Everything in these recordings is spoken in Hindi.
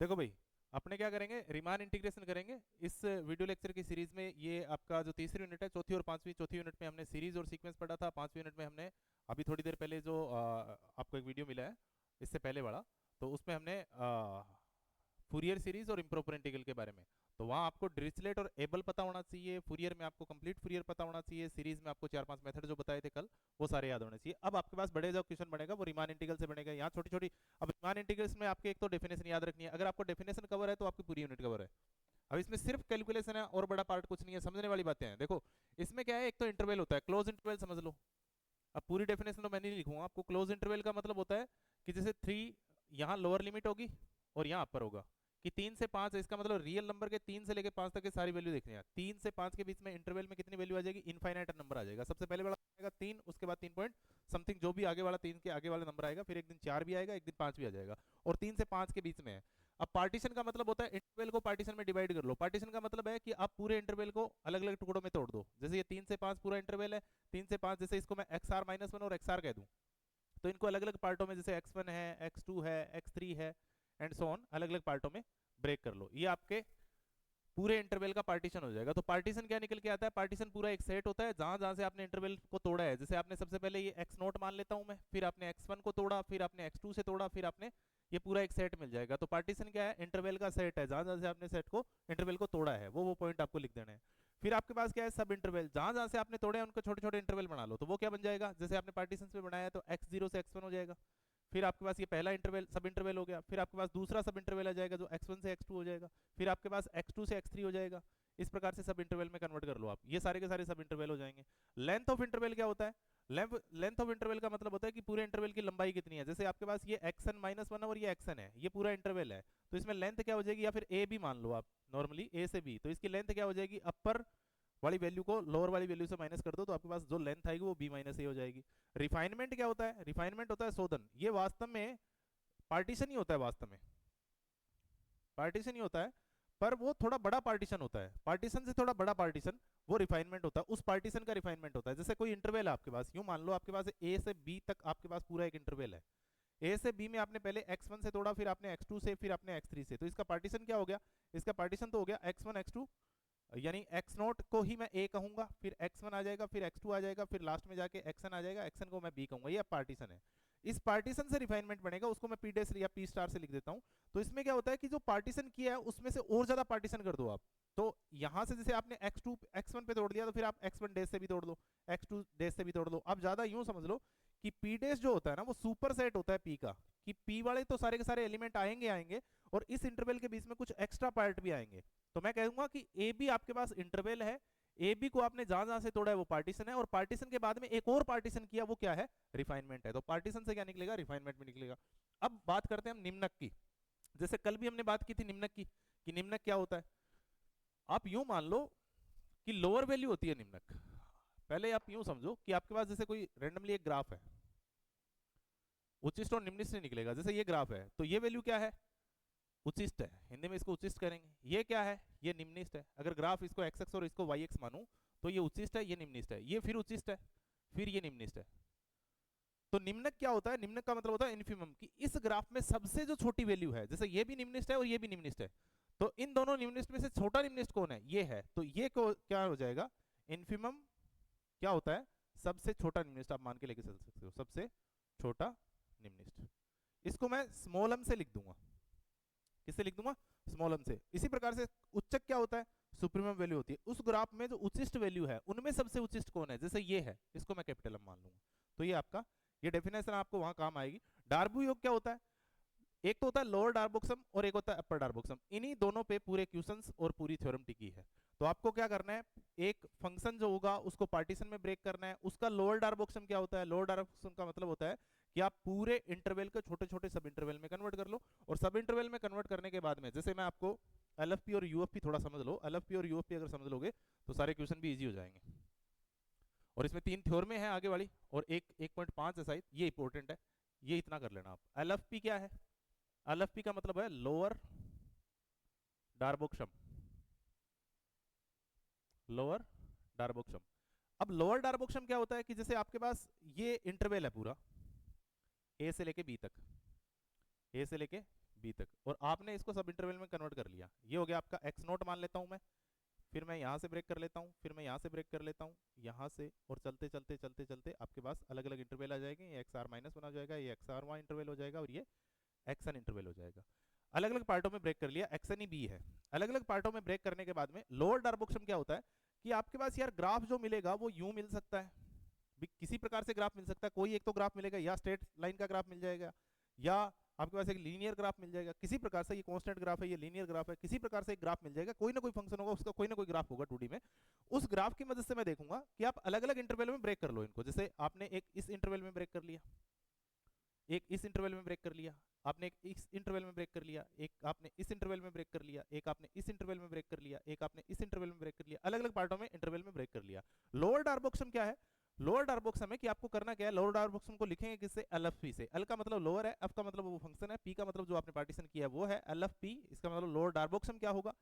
देखो भाई, अपने क्या करेंगे, रीमान इंटीग्रेशन करेंगे इस वीडियो लेक्चर की सीरीज में। ये आपका जो तीसरी यूनिट है, चौथी और पांचवी। चौथी यूनिट में हमने सीरीज और सीक्वेंस पढ़ा था। पांचवी यूनिट में हमने अभी थोड़ी देर पहले जो आपको एक वीडियो मिला है इससे पहले वाला, तो उसमें हमने फूरियर सीरीज और इम्प्रॉपर इंटीग्रल के बारे में। तो वहाँ आपको डिरिचलेट और एबल पता होना चाहिए, फूरियर में आपको कंप्लीट फूरियर पता होना चाहिए, सीरीज में आपको चार पांच मेथड जो बताए थे कल वो सारे याद होने चाहिए। अब आपके पास बड़े जो क्वेश्चन बनेगा वो रीमान इंटीग्रल से बनेगा। यहाँ छोटी छोटी, अब रीमान इंटीग्रल्स में आपके एक तो डेफिनेशन याद रखनी है। अगर आपको डेफिनेशन कवर है तो आपकी पूरी यूनिट कवर है। अब इसमें सिर्फ कैलकुलेशन है और बड़ा पार्ट कुछ नहीं है, समझने वाली बातें हैं। देखो, इसमें क्या है, एक तो इंटरवल होता है, क्लोज इंटरवल समझ लो। अब पूरी डेफिनेशन तो मैं नहीं लिखूंगा आपको। क्लोज इंटरवल का मतलब होता है कि जैसे 3 यहाँ लोअर लिमिट होगी और यहाँ अपर होगा, कि 3 से 5 है, इसका मतलब रियल नंबर के 3 से लेकर 5 तक की सारी वैल्यू देखनी है। 3 से 5 के बीच में इंटरवल में कितनी वैल्यू आ जाएगी, इनफाइनाइट नंबर आ जाएगा। सबसे पहले वाला आएगा 3, उसके बाद 3 पॉइंट समथिंग, जो भी आगे वाला 3 के आगे वाला नंबर आएगा, फिर एक दिन 4 भी आएगा, एक दिन 5 भी आ जाएगा, और 3 से 5 के बीच में है। अब पार्टीशन का मतलब होता है इंटरवल को पार्टीशन में डिवाइड कर लो। पार्टीशन का मतलब है कि आप पूरे इंटरवल को अलग अलग टुकड़ों में तोड़ दो। जैसे ये 3 से 5 पूरा इंटरवल है, 3 से 5, जैसे इसको मैं एक्स आर माइनस वन और एक्स आर कह दूं, तो इनको अलग अलग पार्टों में, जैसे x1 है, x2 है, x3 है, एंड सो ऑन, अलग अलग पार्टों में ब्रेक कर लो। ये आपके पूरे इंटरवल का पार्टीशन हो जाएगा। तो पार्टीशन क्या निकल के आता है, पार्टीशन पूरा एक सेट होता है जहां जहां से आपने इंटरवल को तोड़ा है। जैसे आपने सबसे पहले ये x नोट मान लेता हूं मैं, फिर आपने x1 को तोड़ा, फिर आपने x2 से तोड़ा, फिर आपने, ये पूरा एक सेट मिल जाएगा। तो पार्टीशन क्या है, इंटरवल का सेट है, जहां जहां से आपने सेट को इंटरवल को तोड़ा है वो पॉइंट आपको लिख देना है। फिर आपके पास क्या है, सब इंटरवल, जहां जहां से आपने तोड़े हैं उनको छोटे छोटे इंटरवल बना लो। तो वो क्या बन जाएगा, जैसे आपने पार्टीशन में बनाया है तो x0 से x1 हो जाएगा। फिर आपके पास ये पहला इंटरवल सब इंटरवल हो गया, फिर आपके पास दूसरा सब इंटरवल आ जाएगा जो x1 से x2 हो जाएगा, फिर आपके पास x2 से x3 हो जाएगा। इस प्रकार से सब इंटरवल में कन्वर्ट कर लो आप, ये सारे के सारे सब इंटरवल हो जाएंगे। लेंथ ऑफ इंटरवल क्या होता है, लेंथ ऑफ इंटरवल का मतलब होता है कि पूरे इंटरवल की लंबाई कितनी है। जैसे आपके पास ये एक्सन माइनस वन और ये एक्सन है, ये पूरा इंटरवल है, तो इसमें लेंथ क्या हो जाएगी, या फिर ए बी मान लो आप, नॉर्मली ए से बी, तो इसकी लेंथ क्या हो जाएगी, अपर वाली वैल्यू को लोअर वाली वैल्यू से माइनस कर दो तो आपके पास जो लेंथ आएगी वो बी माइनस ए हो जाएगी। रिफाइनमेंट क्या होता है, रिफाइनमेंट होता है शोधन। ये वास्तव में पार्टीशन ही होता है, वास्तव में पार्टीशन ही होता है, पर वो थोड़ा बड़ा पार्टीशन होता है, पार्टीशन से थोड़ा बड़ा पार्टीशन, वो रिफाइनमेंट होता है, उस पार्टीशन का रिफाइनमेंट होता है। जैसे कोई इंटरवल है आपके पास, यूं मान लो आपके पास ए से बी तक आपके पास पूरा एक इंटरवल है। ए से बी में आपने पहले x1 से तोड़ा, फिर आपने x2 से, फिर आपने x3 से, तो इसका पार्टीशन क्या हो गया, इसका पार्टीशन तो हो गया x1 x2, यानी x नोट को ही मैं a कहूंगा, फिर x1 आ जाएगा, फिर x2 आ जाएगा, फिर लास्ट में जाके xn आ जाएगा, xn को मैं b कहूंगा। ये पार्टीशन है। इस पार्टीशन से रिफाइनमेंट बनेगा, उसको मैं p डैश या p स्टार से लिख देता हूं। तो इसमें क्या होता है कि जो पार्टीशन किया है उसमें से और ज्यादा पार्टीशन कर दो आप। तो यहां से जैसे आपने x2 x1 पे तोड़ दिया, तो फिर आप x1 डैश से भी तोड़ लो, x2 डैश से भी तोड़ लो। अब ज्यादा यूं समझ लो कि p डैश जो होता है ना वो सुपर सेट होता है p का, कि p वाले तो सारे के सारे एलिमेंट आएंगे आएंगे, और इस इंटरवल के बीच में कुछ एक्स्ट्रा पार्ट भी आएंगे। तो मैं कहूंगा कि ए बी आपके पास इंटरवल है, ए बी को आपने जहां जहां से तोड़ा है वो पार्टीशन है, और पार्टीशन के बाद में एक और पार्टीशन किया, वो क्या है, रिफाइनमेंट है। तो पार्टीशन से क्या निकलेगा, रिफाइनमेंट में निकलेगा। अब बात करते हैं हम निम्नक की। जैसे कल भी हमने बात की थी निम्नक की, कि निम्नक क्या होता है। आप यूं मान लो कि लोअर वैल्यू होती है निम्नक। पहले आप यूं समझो कि आपके पास जैसे कोई रेंडमली एक ग्राफ है, उच्चिष्ट और निम्निष्ठ नहीं निकलेगा। जैसे ये ग्राफ है तो ये वैल्यू क्या है, उच्चिष्ट है, हिंदी में इसको उच्चिष्ट करेंगे। ये क्या है, ये निम्निष्ठ है। अगर ग्राफ इसको एक्स एक्स और इसको वाई एक्स मानूं तो ये उच्चिष्ट है, ये निम्निष्ठ है, ये फिर उच्चिष्ट है, फिर ये निम्निष्ठ है। तो निम्नक क्या होता है, निम्नक का मतलब होता है इन्फिमम, कि इस ग्राफ में सबसे जो छोटी वैल्यू है, जैसे ये भी निम्निष्ठ है और ये भी निम्निष्ठ है, तो इन दोनों निम्निष्ठ में से छोटा निम्निष्ठ कौन है, ये है। तो ये क्या हो जाएगा, इन्फिमम क्या होता है, सबसे छोटा निम्निष्ठ, आप मान के लेके चल सकते हो, सबसे छोटा निम्निष्ठ। इसको मैं स्मॉल एम से लिख दूंगा, किससे लिख दूंगा, स्मॉल एम से। इसी प्रकार से उच्चक क्या होता है, सुप्रीमम वैल्यू होती है। उस ग्राफ में जो उच्चिष्ट वैल्यू है उनमें सबसे उच्चिष्ट कौन है, जैसे ये है, इसको मैं कैपिटल एम मान लूंगा। तो ये आपका, ये डेफिनेशन आपको वहां काम आएगी। डार्बू योग क्या होता है, एक तो होता है लोअर डार्बोक्सम और एक होता है अपर डार्बोक्सम। इन्हीं दोनों पे पूरे क्वेश्चंस और पूरी थ्योरम टिकी है। तो आपको क्या करना है, एक फंक्शन जो होगा उसको पार्टीशन में ब्रेक करना है। उसका लोअर डार्बोक्सम क्या होता है, लोअर डार्बोक्सम का मतलब होता है कि आप पूरे इंटरवल को छोटे छोटे सब इंटरवल में कन्वर्ट कर लो, और सब इंटरवल में कन्वर्ट करने के बाद में, जैसे मैं आपको एलएफपी और यूएफपी थोड़ा समझ लो, एलएफपी और यूएफपी अगर समझ लोगे तो सारे क्वेश्चन भी इजी हो जाएंगे। और इसमें 3 थ्योरमें हैं आगे वाली, और एक 1.5 है शायद, ये इंपॉर्टेंट है, ये इतना कर लेना आप। एलएफपी क्या है, एलएफपी का मतलब है लोअर डार्बोक्सम, लोअर डार्बोक्सम। अब लोअर डार्बोक्सम क्या होता है कि जैसे आपके पास ये इंटरवल है पूरा, ए से लेके बी तक, ए से लेके बी तक, और आपने इसको सब इंटरवल में कन्वर्ट कर लिया। ये हो गया आपका एक्स नोट मान लेता हूँ मैं, फिर मैं यहाँ से ब्रेक कर लेता हूँ, फिर मैं यहाँ से ब्रेक कर लेता हूँ, यहाँ से, और चलते चलते चलते चलते आपके पास अलग अलग इंटरवल आ जाएंगे। ये एक्स आर माइनस वन हो जाएगा, ये एक्स आर वन इंटरवल हो जाएगा, और ये एक्स एन इंटरवल हो जाएगा। अलग अलग पार्टों में ब्रेक कर लिया, एक्स एन ही बी है। अलग अलग पार्टों में ब्रेक करने के बाद में लोअर डार्बोक्सम क्या होता है कि आपके पास यार ग्राफ जो मिलेगा वो यूं मिल सकता है, किसी प्रकार से ग्राफ मिल सकता है। कोई एक तो ग्राफ मिलेगा, या स्ट्रेट लाइन का ग्राफ मिल जाएगा, या आपके पास एक लीनियर ग्राफ मिल जाएगा। किसी प्रकार से, ये कांस्टेंट ग्राफ है, ये लीनियर ग्राफ है, किसी प्रकार से एक ग्राफ मिल जाएगा। कोई ना कोई फंक्शन होगा, उसका कोई ना कोई ग्राफ होगा 2D में। उस ग्राफ की मदद से मैं देखूंगा कि आप अलग अलग इंटरवल में ब्रेक कर लो इनको। जैसे आपने एक इस इंटरवल में ब्रेक कर लिया, एक इस इंटरवल में ब्रेक कर लिया, आपने एक इस इंटरवल में ब्रेक कर लिया, एक आपने इस इंटरवल में ब्रेक कर लिया, एक आपने इस इंटरवल में ब्रेक कर लिया, एक आपने इस इंटरवल में ब्रेक कर लिया। अलग अलग पार्टों में इंटरवल में ब्रेक कर लिया। लोअर डार्बोक्सम क्या है? लोअर डार्बोक्सम है कि आपको करना क्या है, लोअर डार्बोक्सम को लिखेंगे किससे? एल एफ पी से। एल का मतलब लोअर है, एफ का मतलब वो फंक्शन है, पी का मतलब जो आपने पार्टीशन किया है वो है एल एफ पी। इसका मतलब लोअर डार्बोक्सम क्या होगा?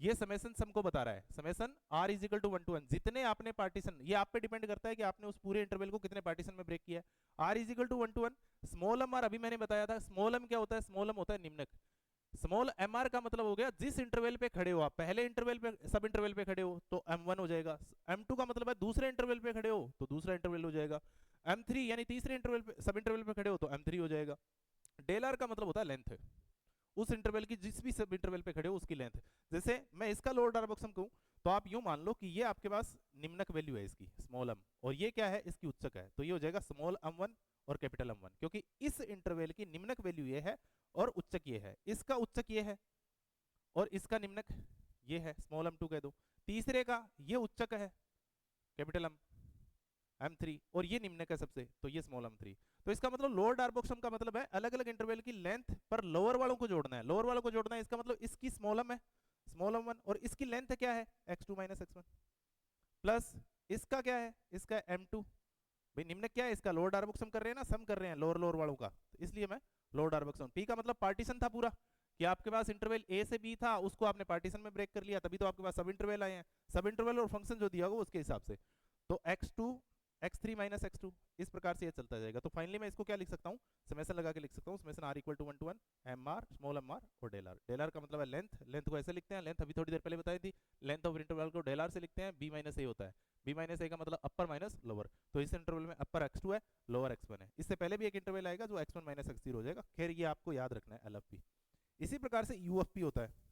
ये समेसन सम को बता रहा है, summation r is equal to 1 to 1। जितने आपने पार्टीशन, ये आप पे डिपेंड करता है कि आपने उस पूरे इंटरवल को कितने पार्टीशन में ब्रेक किया है। R is equal to 1 to 1। Small M r अभी मैंने बताया था, स्मॉल एम क्या होता है? स्मॉल एम होता है निम्नक। स्मॉल एम आर का मतलब हो गया जिस इंटरवल पे खड़े हो आप, पहले इंटरवल पे, सब इंटरवल पे खड़े हो तो M1 हो जाएगा। M2 का मतलब है दूसरे इंटरवल पे खड़े हो तो दूसरा इंटरवल हो जाएगा। M3 यानी तीसरे इंटरवल पे, सब इंटरवल पे खड़े हो तो M3 हो जाएगा। डेल आर का मतलब होता है लेंथ, उस इंटरवल की जिस भी सब इंटरवल पे खड़े हो उसकी लेंथ। जैसे मैं इसका लोअर डार्बोक्सम कहूं तो आप यूं मान लो कि ये आपके पास निम्नक वैल्यू है इसकी, स्मॉल एम, और ये क्या है? इसकी उच्चक है। तो ये हो जाएगा स्मॉल M1 और कैपिटल M1, क्योंकि इस इंटरवल की निम्नक वैल्यू ये है और उच्चक ये है। इसका उच्चक ये है और इसका निम्नक ये है, स्मॉल M2 कह दो। तीसरे का ये उच्चक है कैपिटल M, M3, और ये निम्नक है सबसे, तो ये स्मॉल M3। तो इसका मतलब लोअर डार्बोक्सम का मतलब है अलग अलग इंटरवल की लेंथ पर लोअर वालों को जोड़ना है, लोअर वालों को जोड़ना है। इसका मतलब इसकी स्मॉल m है, स्मॉल M1, और इसकी लेंथ क्या है? x2 माइनस x1, प्लस इसका क्या है? इसका M2। भाई निम्नक क्या है इसका? लोअर डार्बोक्सम कर रहे हैं ना, सम कर रहे हैं लोअर लोअर वालों का, तो इसलिए मैं लोअर डार्बोक्सम। पी का मतलब पार्टीशन था पूरा, कि आपके पास इंटरवल ए से बी था, उसको आपने पार्टीशन में ब्रेक कर लिया, तभी तो आपके पास सब इंटरवल आए हैं। सब इंटरवल और फंक्शन जो दिया होगा उसके हिसाब से, तो x2 x3 माइनस x2, इस प्रकार से ये चलता जाएगा। तो फाइनली मैं इसको क्या लिख सकता हूँ? समेसन लगा के लिख सकता हूँ, summation r equal to 1 to 1 m r, small M r और डेल आर। डेल आर का मतलब है लेंथ, लेंथ को ऐसे लिखते हैं, लेंथ अभी थोड़ी देर पहले बताई थी, लेंथ ऑफ इंटरवल को डेल आर से लिखते हैं। बी माइनस ए होता है, बी माइनस ए का मतलब अपर माइनस लोअर, तो इस इंटरवल में अपर x2 है, लोअर x1 है। इससे पहले भी एक इंटरवल आएगा जो x1 माइनस x0 हो जाएगा। खैर ये आपको याद रखना है, LFP। इसी प्रकार से UFP होता है।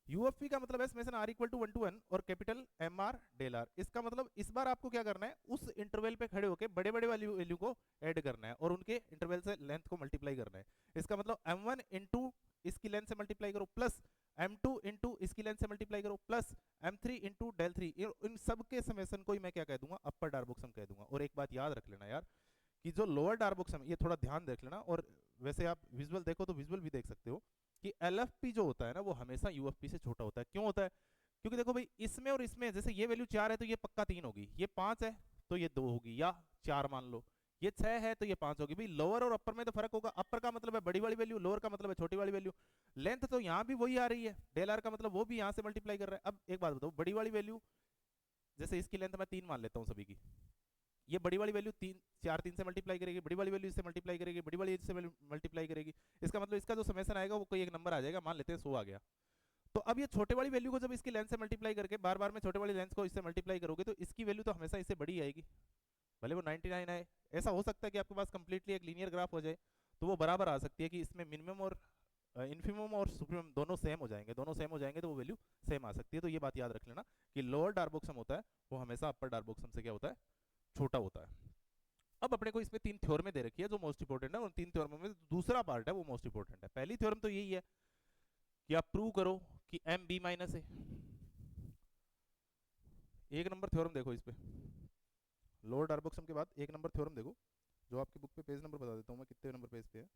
UFP का मतलब है summation r equal to 1 to 1 और capital m are del are. इसका मतलब इस बार आपको क्या करना है? उस इंटरवल पे खड़े होकर बड़े बड़े वाली वैल्यू को ऐड करना है और उनके इंटरवल से लेंथ को मल्टीप्लाई करना है। इसका मतलब M1 इंटू इसकी लेंथ से मल्टीप्लाई करो, प्लस M2 इंटू इसकी लेंथ से मल्टीप्लाई करो, प्लस M3 इंटू डेल 3। इन सब के समेशन को ही मैं क्या कह दूंगा? अपर डार्बोक्सम कह दूंगा। और एक बात याद रख लेना यार, कि जो लोअर डार्बोक्सम, ये थोड़ा ध्यान देख लेना, और वैसे आप विजुअल देखो तो विजुअल भी देख सकते हो कि LFP जो होता है ना वो हमेशा UFP से छोटा होता है। क्यों होता है? क्योंकि देखो भाई, इसमें और इसमें जैसे ये वैल्यू 4 है तो ये पक्का 3 होगी, ये 5 है तो ये 2 होगी, या 4 मान लो, ये 6 है तो ये 5 होगी। भाई लोअर और अपर में तो फर्क होगा, अपर का मतलब है बड़ी वाली वैल्यू, लोअर का मतलब है छोटी वाली वैल्यू। लेंथ तो यहाँ भी वही आ रही है, डेल आर का मतलब वो भी यहाँ से मल्टीप्लाई कर रहा है। अब एक बात बताओ, बड़ी वाली वैल्यू, जैसे इसकी लेंथ मैं 3 मान लेता हूँ सभी की, ये बड़ी वाली वैल्यू 3 से मल्टीप्लाई करेगी, बड़ी वाली वैल्यू इससे मल्टीप्लाई करेगी, बड़ी वाली इससे मल्टीप्लाई करेगी। इसका मतलब इसका जो समेशन आएगा वो कोई एक नंबर आ जाएगा, मान लेते हैं 100 आ गया। तो अब ये छोटे वाली वैल्यू को जब इसकी लेंथ से मल्टीप्लाई करके बार बार में छोटे वाली लेंथ को इससे मल्टीप्लाई करोगे तो इसकी वैल्यू तो हमेशा इससे बड़ी आएगी, भले वो 99 आए। ऐसा हो सकता है कि आपके पास कंप्लीटली एक लीनियर ग्राफ हो जाए तो वो बराबर आ सकती है कि इसमें मिनिमम और इन्फिमम और सुप्रीमम दोनों सेम हो जाएंगे, दोनों सेम हो जाएंगे तो वो वैल्यू सेम आ सकती है। तो ये बात याद रख लेना कि लोअर डार्बोक्सम होता है वो हमेशा अपर डार्बोक्सम से क्या होता है? छोटा होता है। अब अपने को इसमें 3 थ्योरम दे रखी है जो मोस्ट इंपोर्टेंट है, और 3 थ्योरम में दूसरा पार्ट है वो मोस्ट इंपोर्टेंट है। पहली थ्योरम तो यही है कि आप प्रूव करो कि एम बी माइनस है। एक नंबर थ्योरम देखो इस पे, लोअर डार्बोक्सम के बाद एक नंबर थ्योरम देखो, जो आपकी बुक पे पेज नंबर बता देता हूँ मैं कितने नंबर पेज पे है।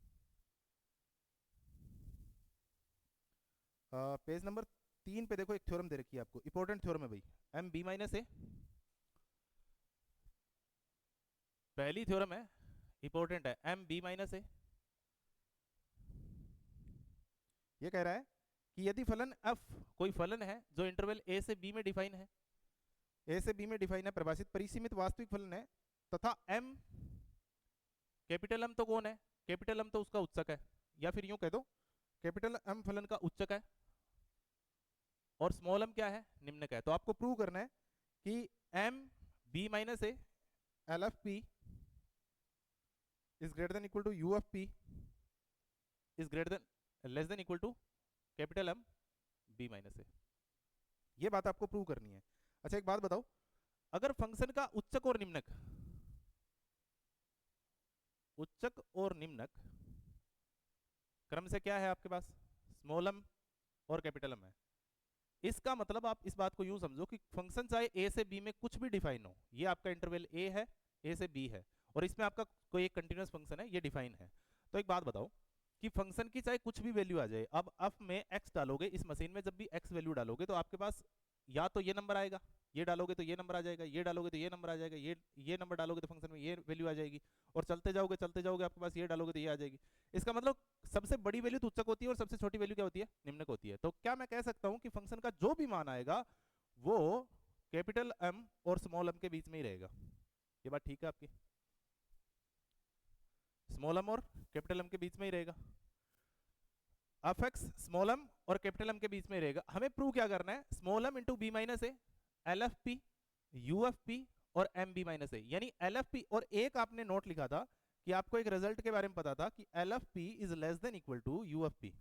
पेज नंबर 3 पे देखो, एक थ्योरम दे रखी है आपको, इंपॉर्टेंट थ्योरम है भाई, एम बी माइनस है। पहली थ्योरम है, इंपॉर्टेंट है, एम बी माइनस है। ये कह रहा है कि यदि फलन f कोई फलन है जो इंटरवल a से b में डिफाइन है, a से b में डिफाइन है, परिभाषित परिसीमित वास्तविक फलन है, तथा m, कैपिटल M तो कौन है? कैपिटल M तो उसका उत्सक है, या फिर यूं कह दो कैपिटल एम फलन का उच्चक है और स्मॉल एम क्या है, निम्नक है। तो आपको प्रूव करना है कि M B minus A L F P is greater than equal to U F P is greater than less than equal to capital M B minus A. ये बात आपको प्रूव करनी है। अच्छा एक बात बताओ, अगर फंक्शन का उच्चक और निम्नक क्रम से क्या है आपके पास, स्मॉल एम और कैपिटल एम है, इसका मतलब आप इस बात को यूं समझो कि फंक्शन चाहे ए से बी में कुछ भी डिफाइन हो, ये आपका इंटरवल ए है, ए से बी है, और इसमें आपका कोई एक कंटिन्यूअस फंक्शन है, ये डिफाइन है। तो एक बात बताओ कि फंक्शन की चाहे कुछ भी वैल्यू आ जाए, अब में x डालोगे, इस मशीन में जब भी x वैल्यू डालोगे तो आपके पास या तो ये नंबर आएगा, ये डालोगे तो ये नंबर आ जाएगा, ये डालोगे तो ये नंबर आ जाएगा, ये नंबर डालोगे तो फंक्शन में ये वैल्यू आ जाएगी, और चलते जाओगे आपके पास ये डालोगे तो ये आ जाएगी। इसका मतलब सबसे बड़ी वैल्यू तो उच्चक होती है और सबसे छोटी वैल्यू क्या होती है, निम्नक होती है। तो क्या मैं कह सकता हूं कि फंक्शन का जो भी मान आएगा वो कैपिटल एम और स्मॉल एम के बीच में ही रहेगा। ये बात ठीक है आपकी, स्मॉल एम और कैपिटल एम के बीच में ही रहेगा, एफ एक्स स्मॉल एम और कैपिटल एम के बीच में रहेगा। हमें प्रूव क्या करना है, small m into b minus A L F p u F p और एम बी माइनस ए, यानी एल एफ पी, और एक आपने नोट लिखा था कि आपको एक रिजल्ट के बारे में पता था कि L F P is less than equal to U F P.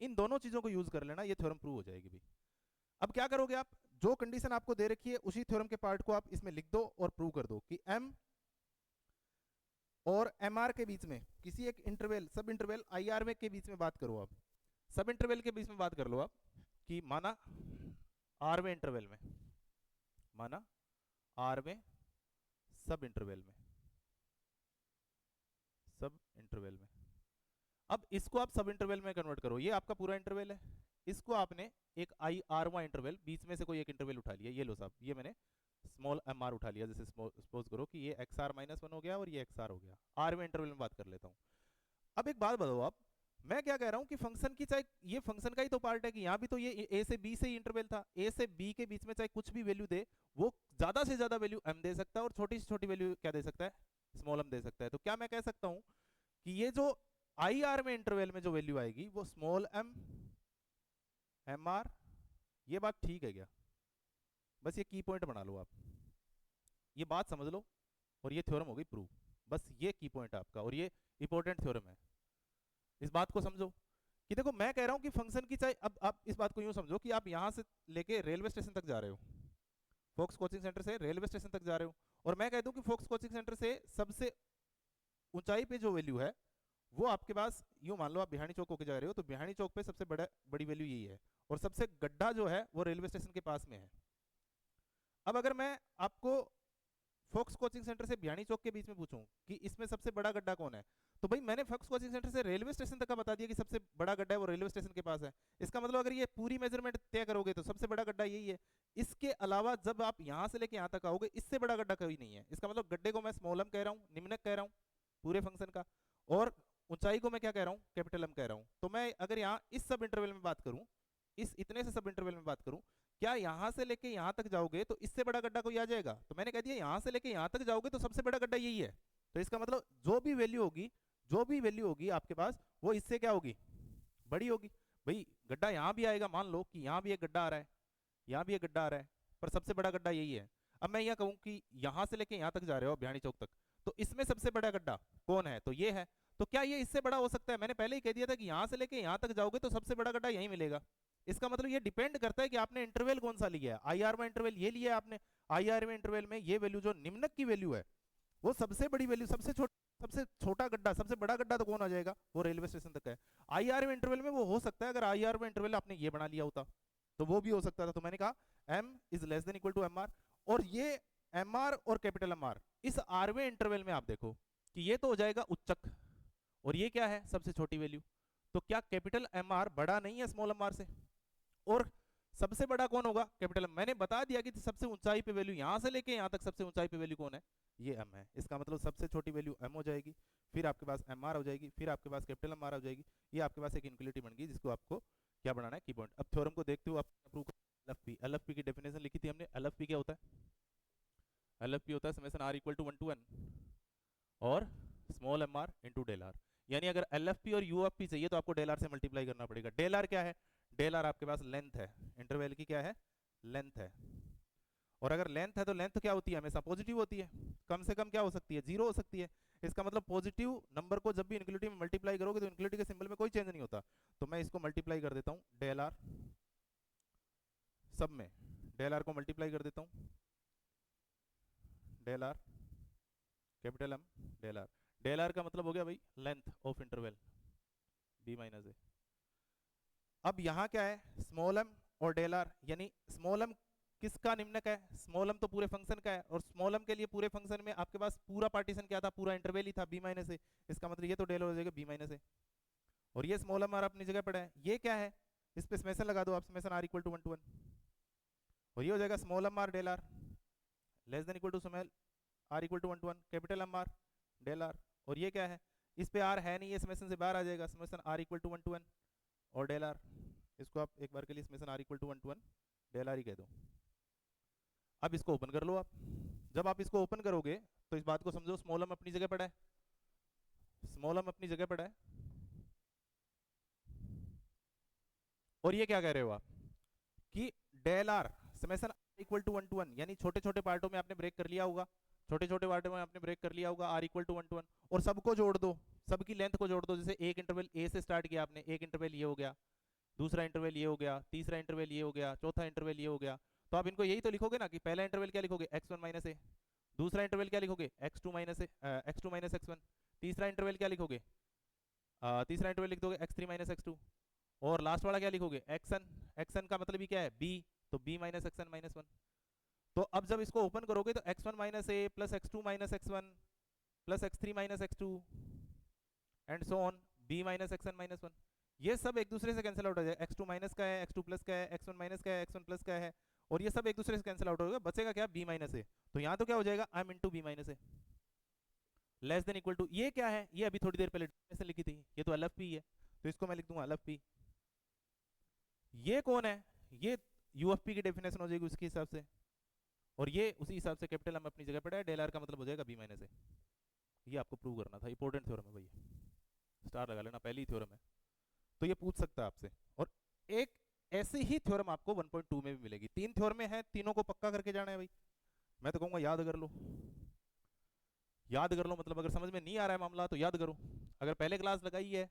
इन दोनों चीजों को यूज कर लेना, ये थ्योरम प्रूव हो जाएगी भाई। अब क्या करोगे आप, जो कंडीशन आपको दे रखी है उसी थ्योरम के पार्ट को आप इसमें लिख दो और प्रूव कर दो कि एम और एम आर के बीच में किसी एक इंटरवल, सब इंटरवल आई आर में के बीच में बात करो आप, सब इंटरवल के बीच में बात कर लो आप कि माना आरवें इंटरवल में, माना आरवें सब इंटरवल में, सब इंटरवल में। अब इसको आप सब इंटरवल में कन्वर्ट करो, ये आपका पूरा इंटरवल है, इसको आपने एक आई आरवा इंटरवल, बीच में से कोई एक इंटरवल उठा लिया, ये लो साहब, ये मैंने स्मॉल एम आर उठा लिया, जैसे सपोज करो कि ये एक्स आर माइनस वन हो गया और ये एक्स आर हो गया, आरवें इंटरवल में बात कर लेता हूँ। अब एक बात बताओ आप, मैं क्या कह रहा हूं कि फंक्शन की चाहे ये फंक्शन का ही तो पार्ट है कि यहाँ भी तो ये ए से बी से ही इंटरवल था, ए से बी के बीच में चाहे कुछ भी वैल्यू दे, वो ज्यादा से ज्यादा वैल्यू एम दे सकता है और छोटी से छोटी वैल्यू क्या दे सकता है, स्मॉल एम दे सकता है। तो क्या मैं कह सकता हूं कि ये जो आई आर में इंटरवल में जो वैल्यू आएगी वो स्मॉल एम एम आर, ये बात ठीक है क्या? बस ये की पॉइंट बना लो आप, ये बात समझ लो, और ये थ्योरम हो गई प्रूव। बस ये की पॉइंट है आपका और ये इंपॉर्टेंट थ्योरम है, इस बात को समझो कि देखो मैं कह रहा हूं कि फंक्शन की चाहे, अब आप इस बात को यूं समझो कि आप यहां से लेके रेलवे स्टेशन तक जा रहे हो, फोक्स कोचिंग सेंटर से रेलवे स्टेशन तक जा रहे हो, और मैं कह दूं कि फोक्स कोचिंग सेंटर से सबसे ऊंचाई पे जो वैल्यू है वो आपके पास, यूं मान लो आप बिहानी चौक होके जा रहे हो, तो बिहानी चौक पे सबसे बड़ी वैल्यू यही है, और सबसे गड्ढा जो है वो रेलवे स्टेशन के पास में है। अब अगर मैं आपको फोक्स कोचिंग सेंटर से बिहानी चौक के बीच में पूछूं कि इसमें सबसे बड़ा गड्ढा कौन है, तो भाई मैंने फोक्स कोचिंग सेंटर से रेलवे स्टेशन तक का बता दिया कि सबसे बड़ा गड्ढा है वो रेलवे स्टेशन के पास है। इसका मतलब अगर ये पूरी मेजरमेंट तय करोगे तो सबसे बड़ा गड्ढा यही है। इसके अलावा जब आप यहां से लेके यहां तक आओगे, इससे बड़ा गड्ढा कोई नहीं है। इसका मतलब गड्ढे को मैं स्मॉल एम कह रहा हूं, निम्नक कह रहा हूं पूरे फंक्शन का, और ऊंचाई को मैं क्या कह रहा हूं, कैपिटल एम कह रहा हूं। तो मैं अगर यहाँ इस सब इंटरवल में बात करूं, इस इतने से सब इंटरवल में बात करूं, क्या यहां से लेके यहां तक जाओगे तो इससे बड़ा गड्ढा कोई आ जाएगा? तो मैंने कह दिया यहां से लेके यहां तक जाओगे तो सबसे बड़ा गड्ढा यही है। तो इसका मतलब जो भी वैल्यू होगी, जो भी वैल्यू होगी आपके पास, वो इससे क्या होगी, बड़ी होगी। भाई गड्ढा यहां भी आएगा, मान लो कि यहां भी एक गड्ढा आ रहा है, यहां भी एक गड्ढा आ रहा है, पर सबसे बड़ा गड्ढा यही है। अब मैं यह कहूं कि यहां से लेके यहां तक जा रहे हो बिहानी चौक तक, तो इसमें सबसे बड़ा गड्ढा कौन है, तो ये है। तो क्या ये इससे बड़ा हो सकता है? मैंने पहले ही कह दिया था कि यहां से लेके यहां तक जाओगे तो सबसे बड़ा गड्ढा यही मिलेगा। इसका मतलब ये डिपेंड करता है कि आपने इंटरवल कौन सा लिया है। आईआर में इंटरवल ये लिया है आपने, आईआर में इंटरवल में ये वैल्यू जो निम्नक की वैल्यू है वो सबसे बड़ी वैल्यू, सबसे छोटा गड्ढा, सबसे बड़ा गड्ढा तो कौन आ जाएगा, वो रेलवे स्टेशन तक है। आईआर में इंटरवल में वो हो सकता है, अगर आईआर में इंटरवल आपने ये बना लिया होता तो वो भी हो सकता था। तो मैंने कहा m is less than equal to m r, और ये एम आर और कैपिटल एम आर इस आरवें इंटरवल में आप देखो कि ये तो हो जाएगा उच्चक, और ये क्या है, सबसे छोटी वैल्यू। तो क्या कैपिटल एम आर बड़ा नहीं है स्मॉल एम आर से? और सबसे बड़ा कौन होगा, कैपिटल एम। मैंने बता दिया कि सबसे ऊंचाई पे वैल्यू यहां से लेके यहां तक सबसे ऊंचाई पे वैल्यू कौन है, ये एम है। इसका मतलब सबसे छोटी वैल्यू एम हो जाएगी, फिर आपके पास एम आर हो जाएगी, फिर आपके पास कैपिटल एम आर हो जाएगी। ये आपके पास एक इनक्वलिटी बन गई जिसको आपको क्या बनाना है, की पॉइंट। अब थ्योरम को देखते हुए आप प्रूव कर, एलएफपी की डेफिनेशन लिखी थी हमने। एलएफपी क्या होता है, एलएफपी होता है summation are equal to 1 to n और small M r into del are. यानी अगर एल एफ पी और यू एफ पी चाहिए तो आपको डेल आर से मल्टीप्लाई करना पड़ेगा। डेल आर क्या है? डेल आर आपके पास लेंथ है, इंटरवल की क्या है? लेंथ है। और अगर लेंथ है तो लेंथ क्या होती है? हमेशा पॉजिटिव होती है। कम से कम क्या हो सकती है? जीरो हो सकती है। इसका मतलब पॉजिटिव नंबर को जब भी इनक्लूडिव में मल्टीप्लाई करोगे तो इनक्लूडिव के सिंबल में कोई चेंज नहीं होता। तो मैं इसको मल्टीप्लाई कर देता हूँ डेल आर सब में, डेल आर को मल्टीप्लाई कर देता हूँ, del R capital M del are. Del are का मतलब हो गया भाई length of interval B minus A. अब यहाँ क्या है? स्मॉल एम और डेल आर, यानी स्मॉल एम किसका निम्नक है? स्मॉल एम तो पूरे फंक्शन का है, और स्मॉल एम के लिए पूरे फंक्शन में आपके पास पूरा पार्टीशन क्या था? पूरा इंटरवल ही था बी माइनस ए। इसका मतलब ये तो डेल हो जाएगा बी माइनस ए, और ये स्मॉल एम आर अपनी जगह पड़ा है। ये क्या है? इस पे समेशन लगा दो आप, summation are equal to 1 to 1, और ये हो जाएगा small M R del r less than equal to small r equal to 1 to 1 capital m are del r. और ये क्या है? इस पे आर है नहीं, ये समेशन से बाहर आ जाएगा, summation are equal to 1 to 1 और डेल आर। इसको आप एक बार के लिए summation are equal to 1 to 1 del R ही कह दो। अब इसको ओपन कर लो आप। जब आप इसको ओपन करोगे तो इस बात को समझो, स्मॉल एम अपनी जगह पड़ा है, स्मॉल एम अपनी जगह पड़ा है, और ये क्या कह रहे हो आप कि del r summation equal to 1 to 1, यानी छोटे छोटे पार्टों में आपने ब्रेक कर लिया होगा, छोटे छोटे पार्टों में आपने ब्रेक कर लिया होगा, आर इक्वल टू 1 to 1, और सबको जोड़ दो, सबकी लेंथ को जोड़ दो। जैसे एक इंटरवल ए से स्टार्ट किया आपने, एक इंटरवल ये हो गया, दूसरा इंटरवल ये हो गया, तीसरा इंटरवल ये हो गया, चौथा इंटरवल ये हो गया। तो आप इनको यही तो लिखोगे ना कि पहला इंटरवल क्या लिखोगे? x1 माइनस ए, दूसरा इंटरवल क्या लिखोगे? x2 माइनस ए, x2 माइनस x1, तीसरा इंटरवल क्या लिखोगे? तीसरा इंटरवल लिख दोगे x3 माइनस x2, और लास्ट वाला क्या लिखोगे? xn, xn का मतलब ही क्या है? b, तो b माइनस xn माइनस 1। तो अब जब इसको ओपन करोगे तो x1 minus A plus x2 minus x1 plus x3 minus x2 and so on b minus xn minus 1, ये सब एक दूसरे से कैंसिल आउट हो जाएगा। x2 माइनस का है, x2 प्लस का है, x1 माइनस का है, x1 प्लस का है, और ये सब एक दूसरे से कैंसिल आउट होगा, बचेगा क्या? b minus a. तो यहाँ तो क्या हो जाएगा? m into b minus a less than equal to, ये क्या है? ये अभी थोड़ी देर पहले से लिखी थी, ये तो एल एफ पी है, तो इसको मैं लिख दूंगा एल एफ पी। ये कौन है? ये यू एफ पी की डेफिनेशन हो जाएगी उसके हिसाब से, और ये उसी हिसाब से कैपिटल एम अपनी जगह पर है, डेल आर का मतलब हो जाएगा बी माइनस ए। ये आपको प्रूव करना था, इंपॉर्टेंट थ्योरम है भैया, स्टार लगा लेना, पहली थ्योरम है, तो ये पूछ सकता है आपसे। और एक ऐसी ही थ्योरम आपको 1.2 में भी मिलेगी। तीन थ्योरम है, तीनों को पक्का करके जाना है भाई। मैं तो कहूंगा याद कर लो, याद कर लो, मतलब अगर समझ में नहीं आ रहा है मामला तो याद करो। अगर पहले क्लास लगाई है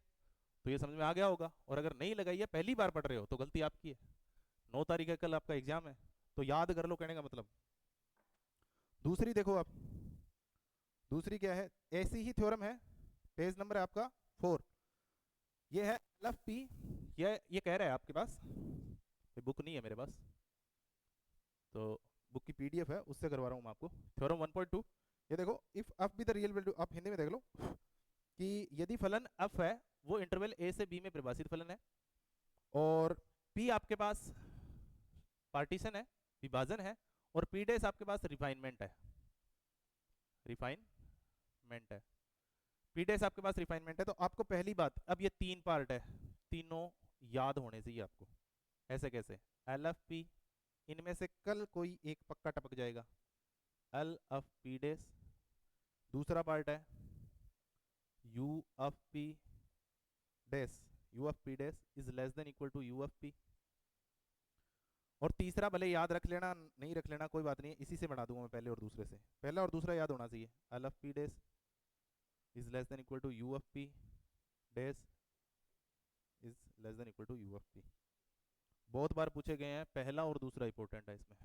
तो ये समझ में आ गया होगा, और अगर नहीं लगाई है, पहली बार पढ़ रहे हो, तो गलती आपकी है। 9 तारीख है कल आपका एग्जाम है, तो याद कर लो कहने का मतलब। दूसरी देखो आप, दूसरी क्या है? ऐसी ही थ्योरम है, पेज नंबर है आपका 4, ये है एल एफ पी। ये कह रहा है आपके पास, बुक नहीं है मेरे पास, तो बुक की पीडीएफ है, उससे करवा रहा हूँ मैं आपको। थ्योरम 1.2, ये देखो, if F be the real value, आप हिंदी में देख लो कि यदि फलन एफ है वो इंटरवल ए से बी में परिभाषित फलन है, और पी आपके पास पार्टीशन है, विभाजन है, और पी डेस आपके पास रिफाइनमेंट है, रिफाइनमेंट है, पी डेस आपके पास रिफाइनमेंट है। तो आपको पहली बात, अब ये तीन पार्ट है, तीनों याद होने चाहिए आपको। ऐसे कैसे? एल एफ पी, इनमें से कल कोई एक पक्का टपक जाएगा, एल एफ पी डेस। दूसरा पार्ट है u F p dash, u F p dash is less than equal to U F p. और तीसरा भले याद रख लेना, नहीं रख लेना कोई बात नहीं, इसी से बना दूंगा मैं पहले और दूसरे से, पहला और दूसरा याद होना चाहिए। L F p dash is less than equal to U F p dash is less than equal to U F p. बहुत बार पूछे गए हैं, पहला और दूसरा इंपॉर्टेंट है इसमें,